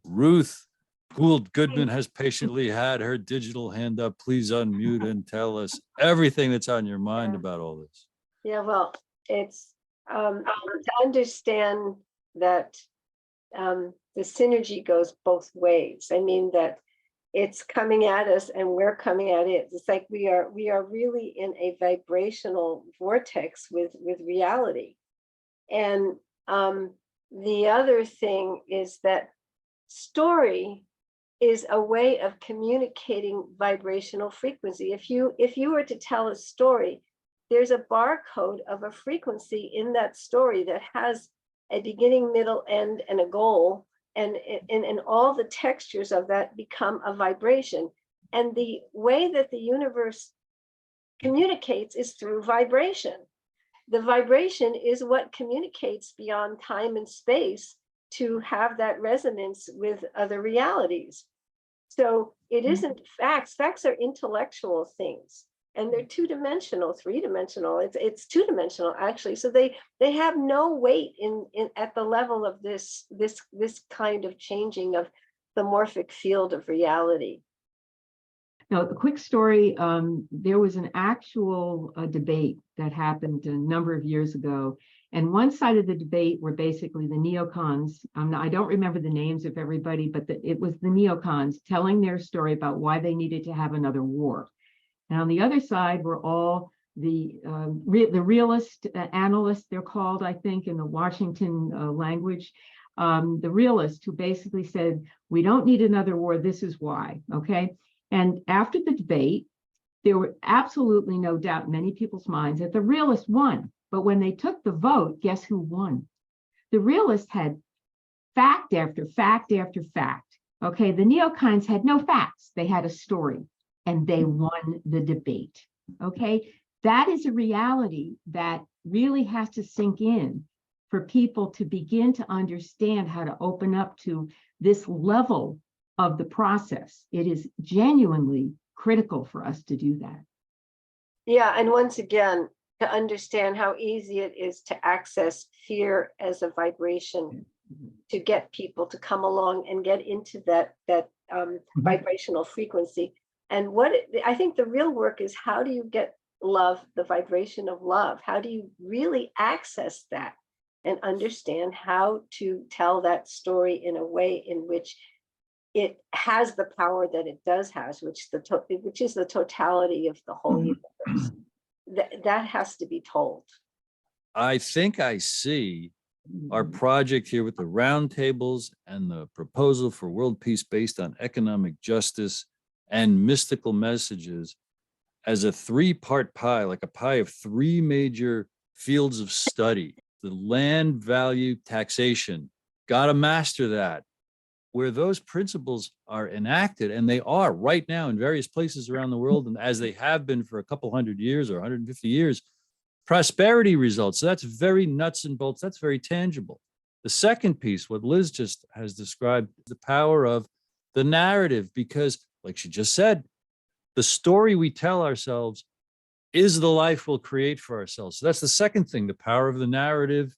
Ruth Gould Goodman has patiently had her digital hand up. Please unmute and tell us everything that's on your mind about all this. Yeah, well, it's to understand that the synergy goes both ways. I mean that it's coming at us and we're coming at it. It's like we are really in a vibrational vortex with reality. And the other thing is that story is a way of communicating vibrational frequency. If you were to tell a story, there's a barcode of a frequency in that story that has a beginning, middle, end, and a goal. And all the textures of that become a vibration. And the way that the universe communicates is through vibration. The vibration is what communicates beyond time and space to have that resonance with other realities. So it isn't facts. Facts are intellectual things. And they're two-dimensional, three-dimensional. It's two-dimensional actually. So they have no weight in at the level of this kind of changing of the morphic field of reality. Now, a quick story. There was an actual debate that happened a number of years ago, and one side of the debate were basically the neocons. I don't remember the names of everybody, but it was the neocons telling their story about why they needed to have another war. And on the other side were all the realist analysts, they're called, I think, in the Washington language, the realists who basically said, we don't need another war, this is why, okay? And after the debate, there were absolutely no doubt in many people's minds that the realists won. But when they took the vote, guess who won? The realists had fact after fact after fact, okay? The neocons had no facts, they had a story. And they won the debate, okay? That is a reality that really has to sink in for people to begin to understand how to open up to this level of the process. It is genuinely critical for us to do that. Yeah, and once again, to understand how easy it is to access fear as a vibration, to get people to come along and get into that vibrational frequency. And I think the real work is, how do you get love, the vibration of love? How do you really access that and understand how to tell that story in a way in which it has the power that it does have, which is the totality of the whole universe. That has to be told. I think I see our project here with the roundtables and the proposal for world peace based on economic justice and mystical messages as a three-part pie, like a pie of three major fields of study. The land value taxation, got to master that, where those principles are enacted, and they are right now in various places around the world, and as they have been for a couple hundred years or 150 years, prosperity results. So that's very nuts and bolts, that's very tangible. The second piece, what Liz just has described, the power of the narrative, because like she just said, the story we tell ourselves is the life we'll create for ourselves. So that's the second thing, the power of the narrative.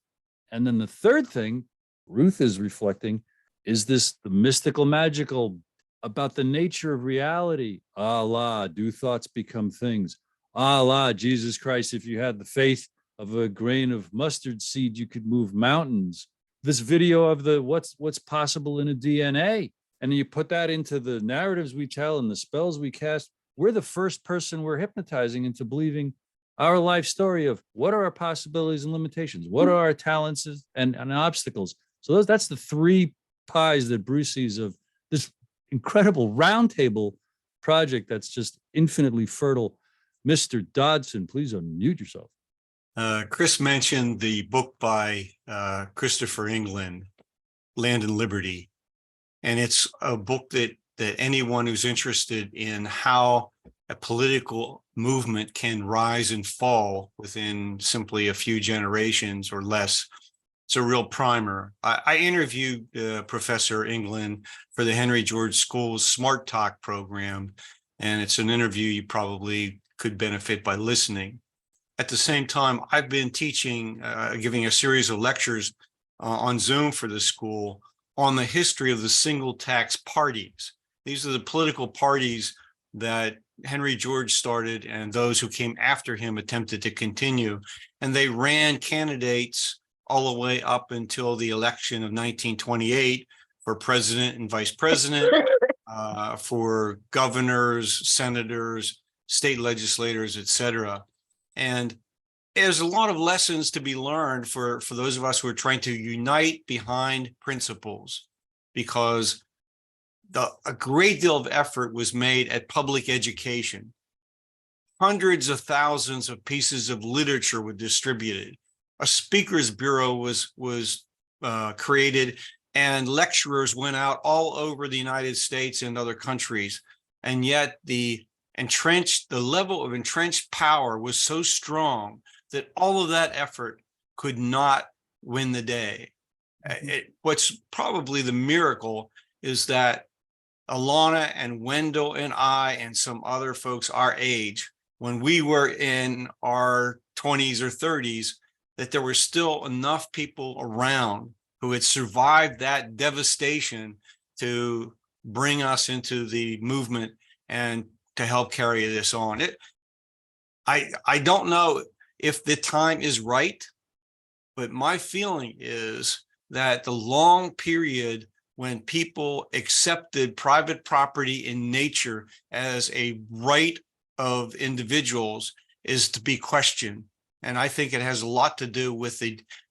And then the third thing Ruth is reflecting is the mystical, magical, about the nature of reality. Allah, do thoughts become things? Allah, Jesus Christ, if you had the faith of a grain of mustard seed, you could move mountains. This video of what's possible in a DNA. And you put that into the narratives we tell and the spells we cast. We're the first person we're hypnotizing into believing our life story of what are our possibilities and limitations, what are our talents and obstacles. So that's the three pies that Bruce sees of this incredible roundtable project that's just infinitely fertile. Mr. Dodson, please unmute yourself. Chris mentioned the book by Christopher England, Land and Liberty. And it's a book that anyone who's interested in how a political movement can rise and fall within simply a few generations or less. It's a real primer. I interviewed Professor England for the Henry George School's Smart Talk program, and it's an interview you probably could benefit by listening. At the same time, I've been teaching, giving a series of lectures on Zoom for the school on the history of the single tax parties. These are the political parties that Henry George started and those who came after him attempted to continue. And they ran candidates all the way up until the election of 1928 for president and vice president, for governors, senators, state legislators, et cetera. And there's a lot of lessons to be learned for those of us who are trying to unite behind principles, because a great deal of effort was made at public education. Hundreds of thousands of pieces of literature were distributed. A speakers bureau was created, and lecturers went out all over the United States and other countries. And yet the level of entrenched power was so strong that all of that effort could not win the day. What's probably the miracle is that Alanna and Wendell and I and some other folks our age, when we were in our 20s or 30s, that there were still enough people around who had survived that devastation to bring us into the movement and to help carry this on. I don't know if the time is right, but my feeling is that the long period when people accepted private property in nature as a right of individuals is to be questioned. And I think it has a lot to do with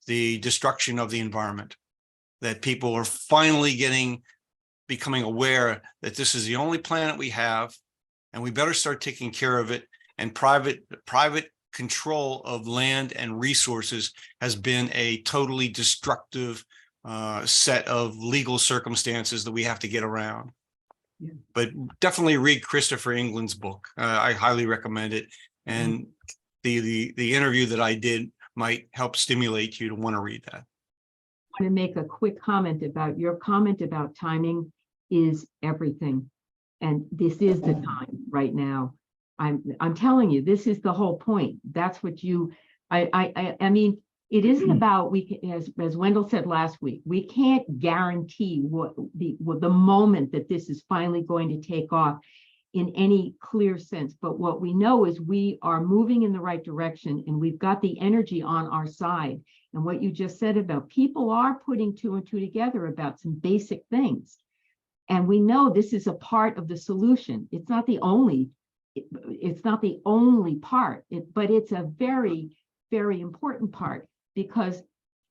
the destruction of the environment, that people are finally becoming aware that this is the only planet we have, and we better start taking care of it. And private control of land and resources has been a totally destructive set of legal circumstances that we have to get around. Yeah. But definitely read Christopher England's book. I highly recommend it. And the interview that I did might help stimulate you to want to read that. I want to make a quick comment about your comment about timing is everything. And this is the time right now. I'm telling you, this is the whole point. That's what I mean, it isn't about, as Wendell said last week, we can't guarantee what the moment that this is finally going to take off in any clear sense. But what we know is we are moving in the right direction, and we've got the energy on our side. And what you just said about people are putting two and two together about some basic things. And we know this is a part of the solution. It's not the only part, but it's a very, very important part, because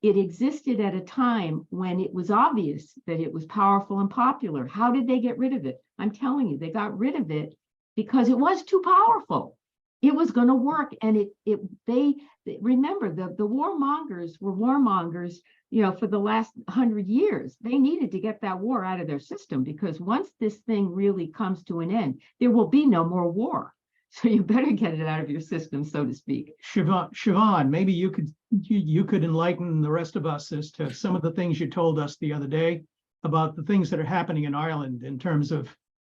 it existed at a time when it was obvious that it was powerful and popular. How did they get rid of it? I'm telling you, they got rid of it because it was too powerful. It was going to work. And they remember the warmongers were warmongers, for the last 100 years. They needed to get that war out of their system, because once this thing really comes to an end, there will be no more war. So you better get it out of your system, so to speak. Siobhan, maybe you could enlighten the rest of us as to some of the things you told us the other day about the things that are happening in Ireland in terms of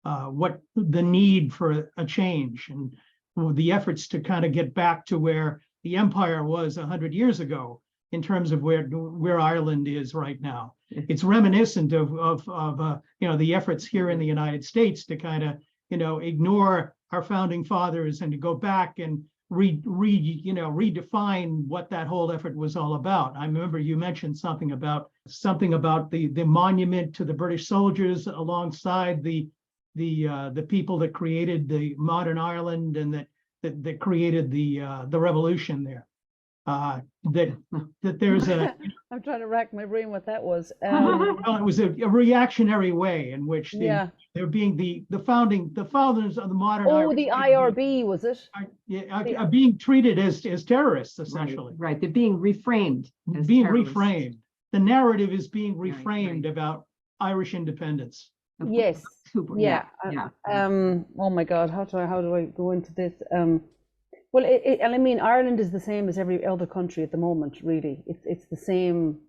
what the need for a change and the efforts to kind of get back to where the empire was 100 years ago in terms of where Ireland is right now. It's reminiscent of the efforts here in the United States to kind of ignore our founding fathers and to go back and redefine what that whole effort was all about. I remember you mentioned something about the monument to the British soldiers alongside the people that created the modern Ireland and that created the revolution there. that there's a I'm trying to rack my brain what that was. well, it was a reactionary way in which Yeah. they're being the founders of the modern Oh, Irish the state IRB, was it? are being treated as terrorists, essentially. Right, they're being reframed. As Being terrorists. reframed. The narrative is being Right, reframed right. about Irish independence. Yes. Super, Yeah. yeah. Oh my God, how do I go into this? Well, and I mean, Ireland is the same as every other country at the moment, really. It's the same.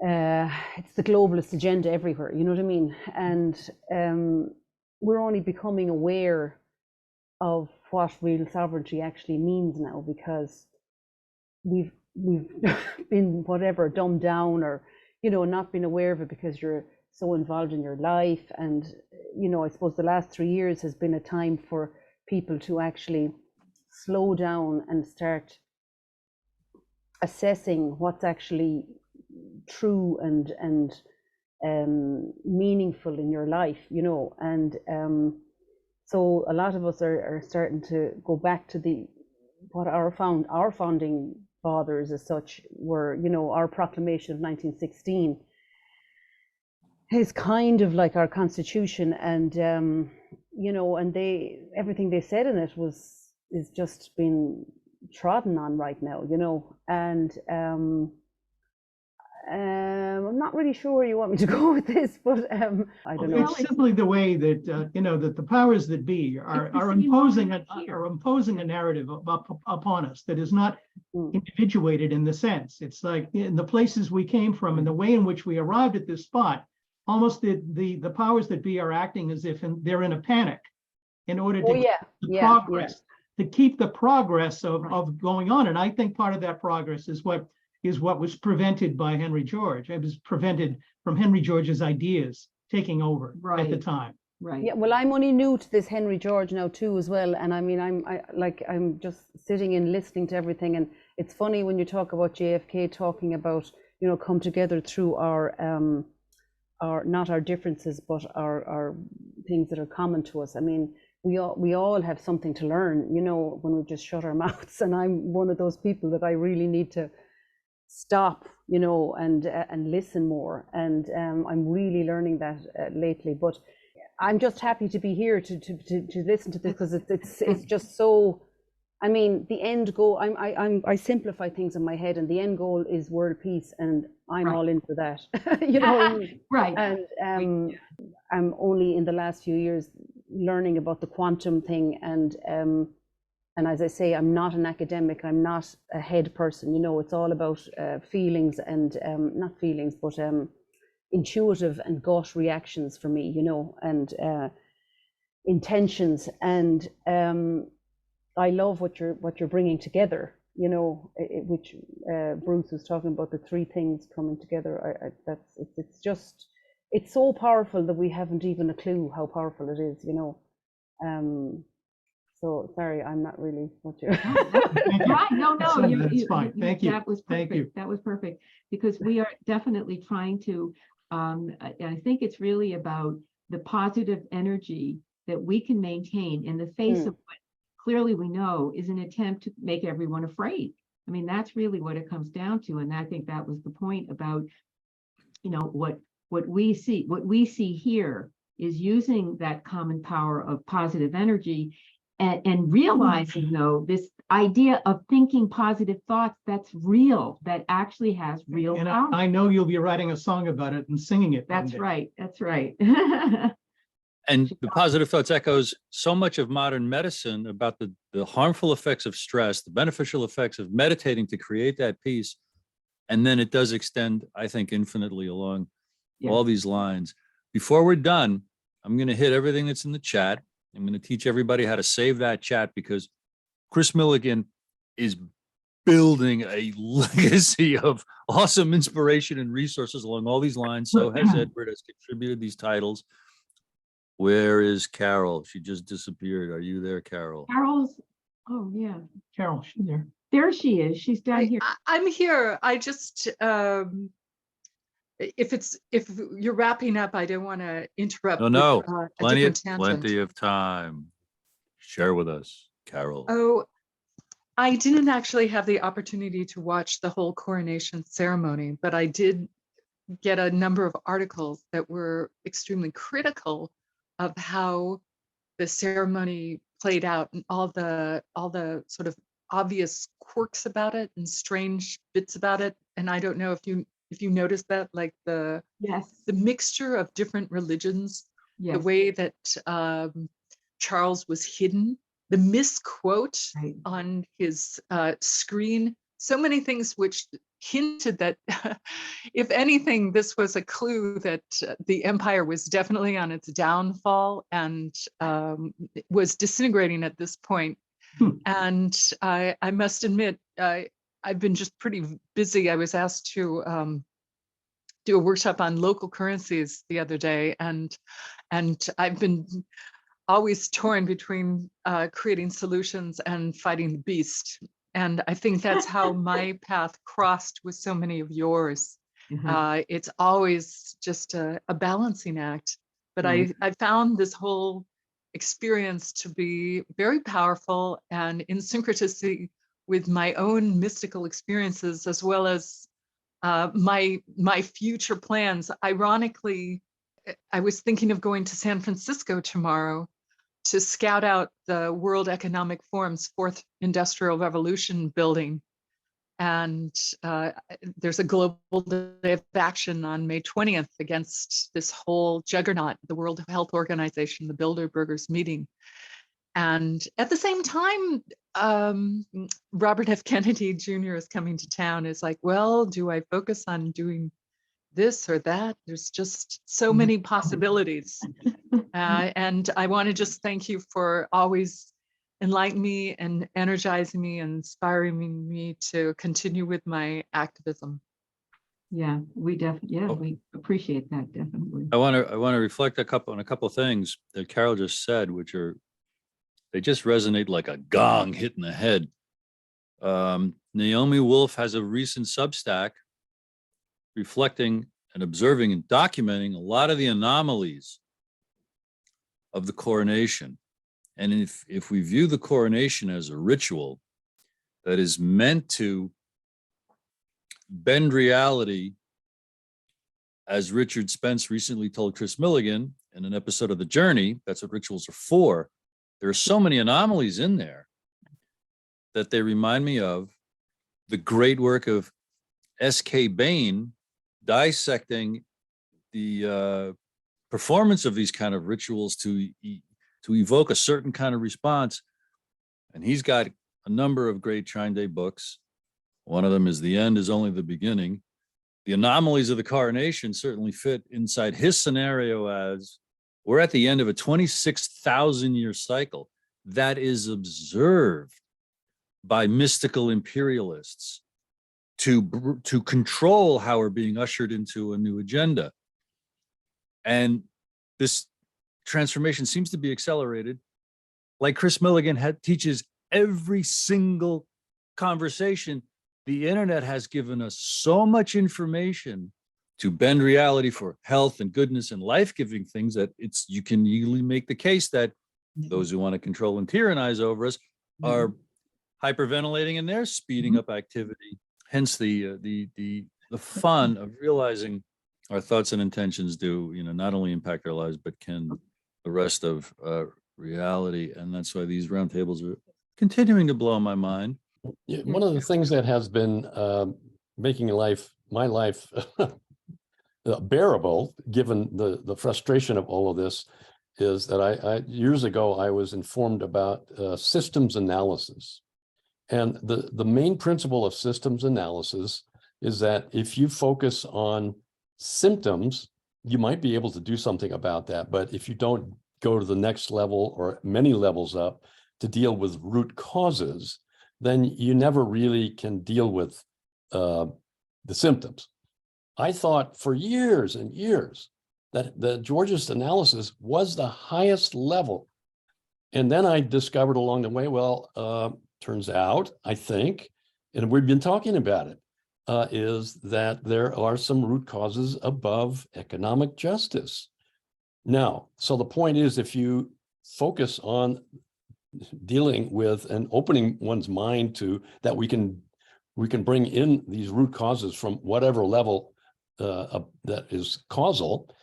It's the globalist agenda everywhere. You know what I mean? And we're only becoming aware of what real sovereignty actually means now, because we've been whatever dumbed down, or not been aware of it because you're so involved in your life. And I suppose the last 3 years has been a time for people to actually slow down and start assessing what's actually true and meaningful in your life, and so a lot of us are starting to go back to what our founding fathers as such were. Our proclamation of 1916 is kind of like our constitution, and and everything they said in it is just being trodden on right now, and I'm not really sure where you want me to go with this, but I don't know. It's simply the way that that the powers that be are imposing a narrative upon us that is not individuated in the sense. It's like in the places we came from and the way in which we arrived at this spot, almost the powers that be are acting as if they're in a panic in order to to keep the progress of going on. And I think part of that progress is what was prevented by Henry George. It was prevented from Henry George's ideas taking over at the time. Right. Yeah, well, I'm only new to this Henry George now too as well, and I mean I'm just sitting and listening to everything, and it's funny when you talk about JFK talking about come together through our not our differences but our things that are common to us. I mean, we all have something to learn, when we just shut our mouths, and I'm one of those people that I really need to stop, and listen more, and I'm really learning that lately. But I'm just happy to be here to listen to this, because it's just so. I mean, the end goal. I simplify things in my head, and the end goal is world peace, and I'm all in for that. Right. And I'm only in the last few years learning about the quantum thing, and as I say, I'm not an academic. I'm not a head person. It's all about feelings and not feelings, but intuitive and gut reactions for me. And intentions. And I love what you're bringing together. Which Bruce was talking about, the three things coming together. It's so powerful that we haven't even a clue how powerful it is. So sorry, I'm not really what you're. Right, no, That's fine. Thank you. That was perfect. Thank you. That was perfect, because we are definitely trying to. I think it's really about the positive energy that we can maintain in the face of what clearly we know is an attempt to make everyone afraid. I mean, that's really what it comes down to, and I think that was the point about, what we see here is using that common power of positive energy. And realizing, though, this idea of thinking positive thoughts that's real, that actually has real power. I know you'll be writing a song about it and singing it. That's right. That's right. And the positive thoughts echoes so much of modern medicine about the harmful effects of stress, the beneficial effects of meditating to create that peace. And then it does extend, I think, infinitely along all these lines. Before we're done, I'm going to hit everything that's in the chat. I'm going to teach everybody how to save that chat, because Chris Milligan is building a legacy of awesome inspiration and resources along all these lines. So has Edward, has contributed these titles. Where is Carol? She just disappeared. Are you there, Carol? Carol's, oh yeah. Carol, she's there. There she is. She's down here. I'm here. I just, if you're wrapping up, I don't want to interrupt. No, with, plenty a different tangent. of time. Share with us, Carol. Oh, I didn't actually have the opportunity to watch the whole coronation ceremony, but I did get a number of articles that were extremely critical of how the ceremony played out and all the sort of obvious quirks about it and strange bits about it. And I don't know if you noticed that, like the mixture of different religions, the way that Charles was hidden, the misquote on his screen, so many things which hinted that if anything, this was a clue that the empire was definitely on its downfall and was disintegrating at this point. And I must admit, I've been just pretty busy. I was asked to do a workshop on local currencies the other day, and I've been always torn between creating solutions and fighting the beast. And I think that's how my path crossed with so many of yours. It's always just a balancing act. But I found this whole experience to be very powerful and in syncretism with my own mystical experiences, as well as my future plans. Ironically, I was thinking of going to San Francisco tomorrow to scout out the World Economic Forum's 4th Industrial Revolution building. And there's a global day of action on May 20th against this whole juggernaut, the World Health Organization, the Bilderbergers meeting. And at the same time, Robert F. Kennedy Jr. is coming to town. Is like, well, do I focus on doing this or that? There's just so many possibilities. And I want to just thank you for always enlightening me and energizing me and inspiring me to continue with my activism. Yeah, we appreciate that, definitely. I want to reflect on a couple of things that Carol just said, which they just resonate like a gong hitting the head. Naomi Wolf has a recent Substack reflecting and observing and documenting a lot of the anomalies of the coronation. And if we view the coronation as a ritual that is meant to bend reality, as Richard Spence recently told Chris Milligan in an episode of The Journey, that's what rituals are for. There are so many anomalies in there that they remind me of the great work of S.K. Bain dissecting the performance of these kind of rituals to evoke a certain kind of response. And he's got a number of great TrineDay books. One of them is The End is Only the Beginning. The anomalies of the coronation certainly fit inside his scenario as we're at the end of a 26,000-year cycle that is observed by mystical imperialists to control how we're being ushered into a new agenda. And this transformation seems to be accelerated. Like Chris Milligan teaches every single conversation, the internet has given us so much information to bend reality for health and goodness and life-giving things that you can easily make the case that those who want to control and tyrannize over us are hyperventilating and they're speeding up activity. Hence the fun of realizing our thoughts and intentions do, not only impact our lives, but can the rest of reality. And that's why these roundtables are continuing to blow my mind. Yeah, one of the things that has been making my life bearable, given the frustration of all of this, is that I years ago I was informed about systems analysis. And the main principle of systems analysis is that if you focus on symptoms, you might be able to do something about that. But if you don't go to the next level or many levels up to deal with root causes, then you never really can deal with the symptoms. I thought for years and years that the Georgist analysis was the highest level. And then I discovered along the way, turns out, I think, and we've been talking about it, is that there are some root causes above economic justice. Now, so the point is, if you focus on dealing with and opening one's mind to that we can bring in these root causes from whatever level that is causal,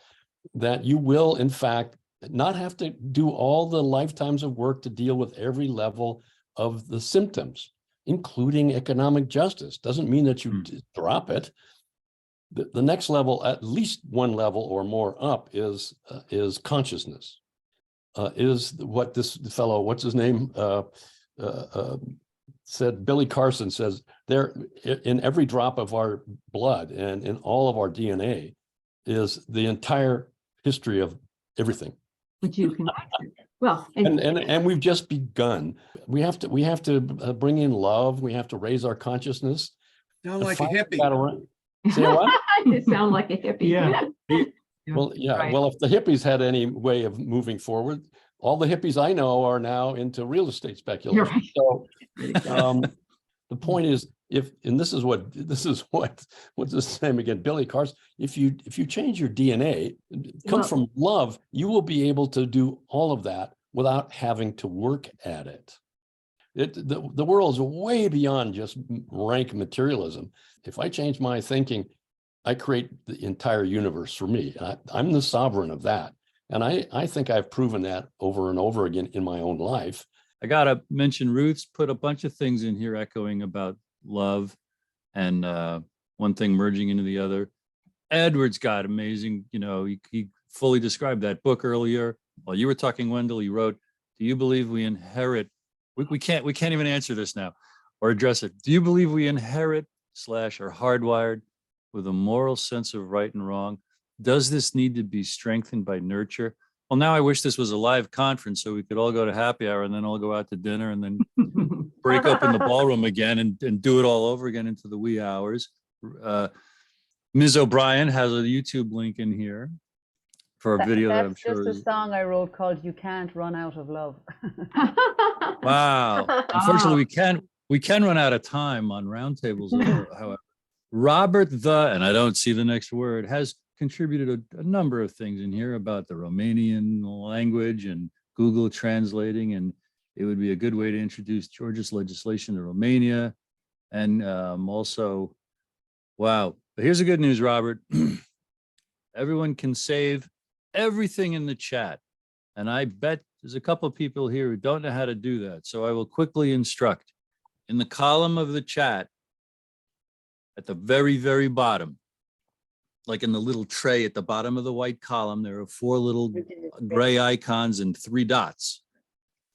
that you will in fact not have to do all the lifetimes of work to deal with every level of the symptoms, including economic justice. Doesn't mean that you drop it. The next level, at least one level or more up, is consciousness. Is what this fellow, what's his name, said. Billy Carson says, there in every drop of our blood and in all of our DNA is the entire history of everything. Would you can, well, And we've just begun. We have to bring in love. We have to raise our consciousness. Sound like a hippie. Say what? you sound like a hippie. Yeah. Well, yeah. Right. Well, if the hippies had any way of moving forward, all the hippies I know are now into real estate speculation. Right. So the point is, this is what's his name again? Billy Carson. If you change your DNA, it comes from love, you will be able to do all of that without having to work at it. The world is way beyond just rank materialism. If I change my thinking, I create the entire universe for me. I'm the sovereign of that. And I think I've proven that over and over again in my own life. I gotta mention Ruth's put a bunch of things in here echoing about love and one thing merging into the other. Edward's got amazing, he fully described that book earlier. While you were talking, Wendell, he wrote, do you believe we inherit, we can't even answer this now or address it. Do you believe we inherit / are hardwired with a moral sense of right and wrong? Does this need to be strengthened by nurture? Well, now I wish this was a live conference so we could all go to happy hour and then all go out to dinner and then break open the ballroom again and do it all over again into the wee hours. Ms. O'Brien has a YouTube link in here for a video that I'm sure. That's just a song I wrote called "You Can't Run Out of Love." Wow. Unfortunately, we can run out of time on roundtables. However, Robert and I don't see the next word, has contributed a number of things in here about the Romanian language and Google translating, and it would be a good way to introduce Georgia's legislation to Romania. And also, wow, but here's the good news, Robert. Everyone can save everything in the chat. And I bet there's a couple of people here who don't know how to do that. So I will quickly instruct. In the column of the chat, at the very, very bottom, like in the little tray at the bottom of the white column, there are 4 little gray icons and 3 dots.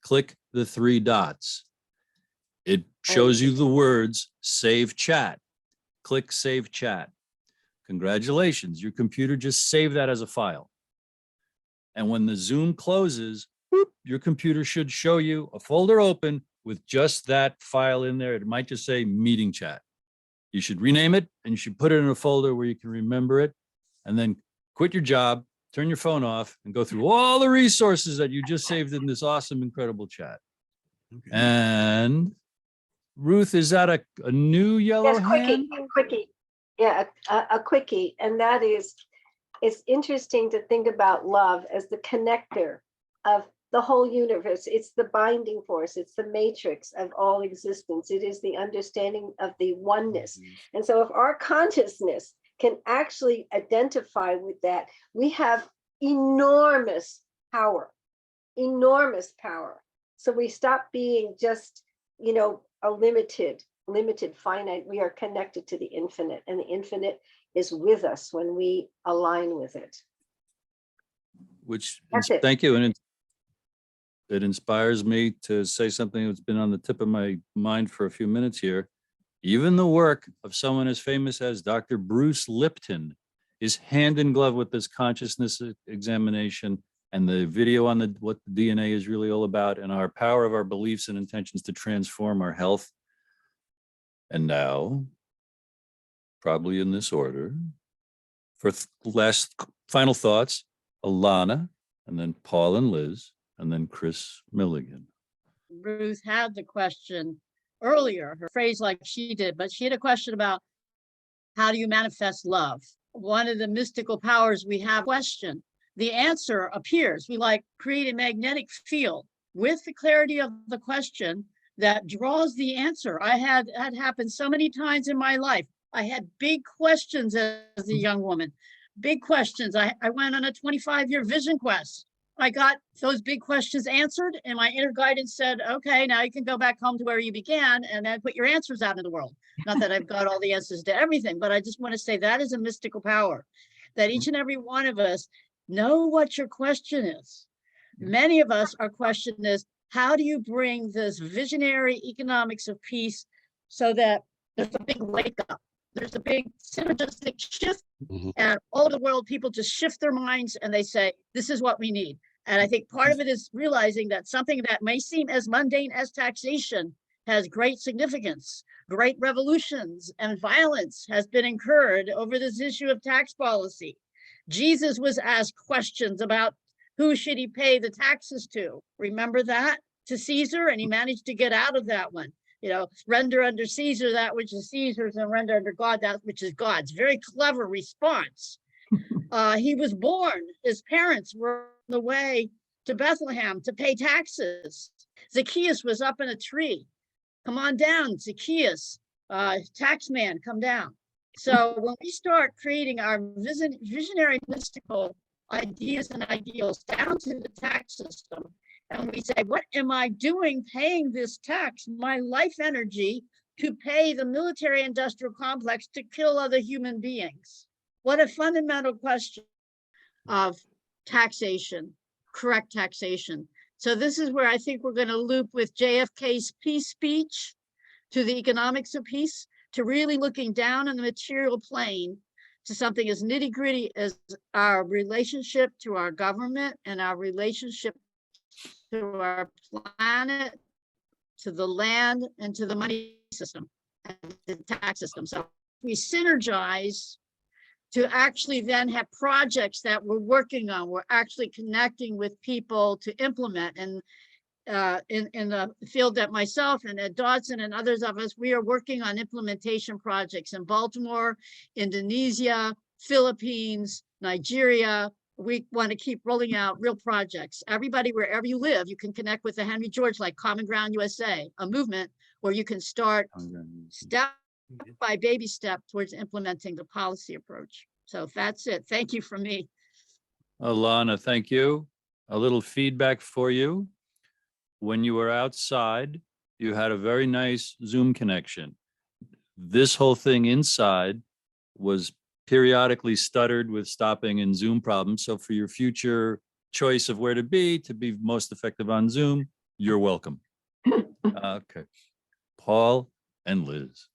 Click the 3 dots. It shows you the words save chat. Click save chat. Congratulations, your computer just saved that as a file. And when the Zoom closes, whoop, your computer should show you a folder open with just that file in there. It might just say meeting chat. You should rename it and you should put it in a folder where you can remember it, and then quit your job, turn your phone off, and go through all the resources that you just saved in this awesome, incredible chat. Okay. And Ruth, is that a new yellow hand? Quickie. Yeah, a quickie. And that is, it's interesting to think about love as the connector of the whole universe. It's the binding force. It's the matrix of all existence. It is the understanding of the oneness. And so if our consciousness can actually identify with that, we have enormous power, enormous power. So we stop being just, a limited, finite. We are connected to the infinite, and the infinite is with us when we align with it. Thank you. And it inspires me to say something that's been on the tip of my mind for a few minutes here. Even the work of someone as famous as Dr. Bruce Lipton is hand in glove with this consciousness examination and the video on what the DNA is really all about, and our power of our beliefs and intentions to transform our health. And now, probably in this order, for final thoughts, Alanna, and then Paul and Liz, and then Chris Milligan. Ruth had the question earlier, her phrase like she did, but she had a question about how do you manifest love? One of the mystical powers we have question. The answer appears. We create a magnetic field with the clarity of the question that draws the answer. I had happened so many times in my life. I had big questions as a young woman, big questions. I went on a 25-year vision quest. I got those big questions answered, and my inner guidance said, okay, now you can go back home to where you began and then put your answers out in the world. Not that I've got all the answers to everything, but I just want to say that is a mystical power, that each and every one of us know what your question is. Many of us, our question is, how do you bring this visionary economics of peace so that there's a big wake up? There's a big synergistic shift, and all over the world, people just shift their minds and they say, this is what we need. And I think part of it is realizing that something that may seem as mundane as taxation has great significance. Great revolutions and violence has been incurred over this issue of tax policy. Jesus was asked questions about who should he pay the taxes to? Remember that? To Caesar, and he managed to get out of that one. You know, render under Caesar that which is Caesar's and render under God that which is God's. Very clever response. He was born, his parents were on the way to Bethlehem to pay taxes. Zacchaeus was up in a tree. Come on down, Zacchaeus, tax man, come down. So when we start creating our visionary mystical ideas and ideals down to the tax system, and we say, what am I doing paying this tax, my life energy, to pay the military industrial complex to kill other human beings? What a fundamental question of taxation, correct taxation. So this is where I think we're going to loop with JFK's peace speech to the economics of peace, to really looking down on the material plane to something as nitty gritty as our relationship to our government and our relationship to our planet, to the land, and to the money system and the tax system. So we synergize to actually then have projects that we're working on. We're actually connecting with people to implement. And in the field that myself and Ed Dodson and others of us, we are working on implementation projects in Baltimore, Indonesia, Philippines, Nigeria. We want to keep rolling out real projects. Everybody, wherever you live, you can connect with the Henry George, like Common Ground USA, a movement where you can start step by baby step towards implementing the policy approach. So that's it. Thank you from me. Alanna, thank you. A little feedback for you. When you were outside, you had a very nice Zoom connection. This whole thing inside was periodically stuttered with stopping and Zoom problems. So for your future choice of where to be most effective on Zoom, you're welcome. Okay. Paul and Liz.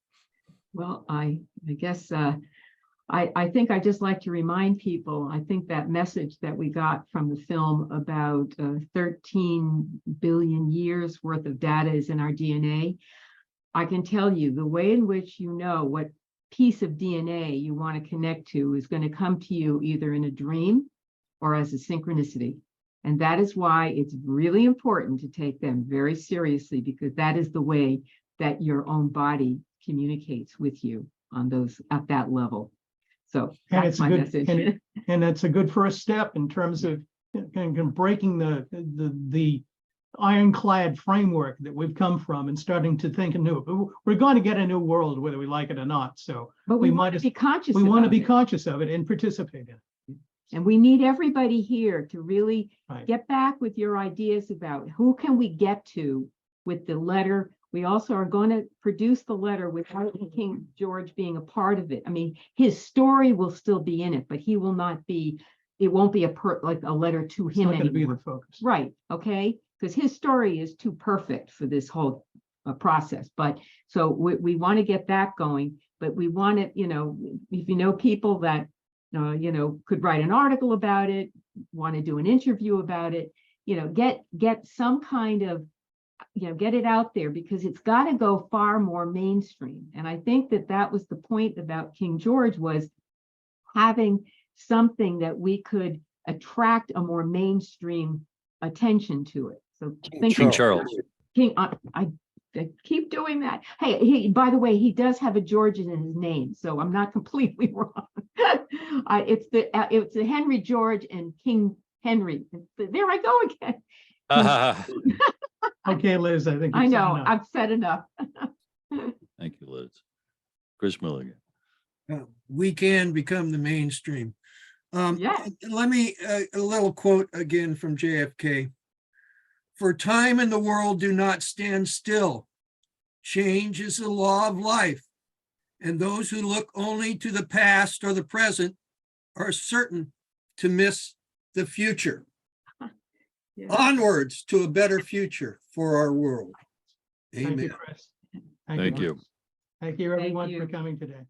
Well, I guess I think I just like to remind people, I think that message that we got from the film about 13 billion years worth of data is in our DNA. I can tell you the way in which you know what piece of DNA you want to connect to is going to come to you either in a dream or as a synchronicity. And that is why it's really important to take them very seriously, because that is the way that your own body communicates with you on those at that level. So that's my message. And that's a good first step in terms of breaking the ironclad framework that we've come from and starting to think anew. We're going to get a new world, whether we like it or not. So but we want to be conscious. We want to be conscious of it and participate in it. And we need everybody here to really get back with your ideas about who can we get to with the letter. We also are going to produce the letter without King George being a part of it. I mean, his story will still be in it, but he will not be, it won't be like a letter to him anymore. It's not going to be the focus. Right, okay? Because his story is too perfect for this whole process. But so we want to get that going, but we want it, you know, if you know people that, you know, could write an article about it, want to do an interview about it, you know, get some kind of, you know, get it out there, because it's got to go far more mainstream. And I think that was the point about King George, was having something that we could attract a more mainstream attention to it. So King Charles. King, I keep doing that. Hey, by the way, he does have a George in his name, so I'm not completely wrong. It's the Henry George and King Henry. There I go again. Ah, Okay, Liz, I think. I you've said know, enough. I've said enough. thank you, Liz. Chris Milligan. We can become the mainstream. Yes. Let me, a little quote again from JFK. For time and the world do not stand still. Change is the law of life. And those who look only to the past or the present are certain to miss the future. Yeah. Onwards to a better future for our world. Thank you, Amen. Chris. Thank you. Chris. Thank you, everyone, for you. coming today.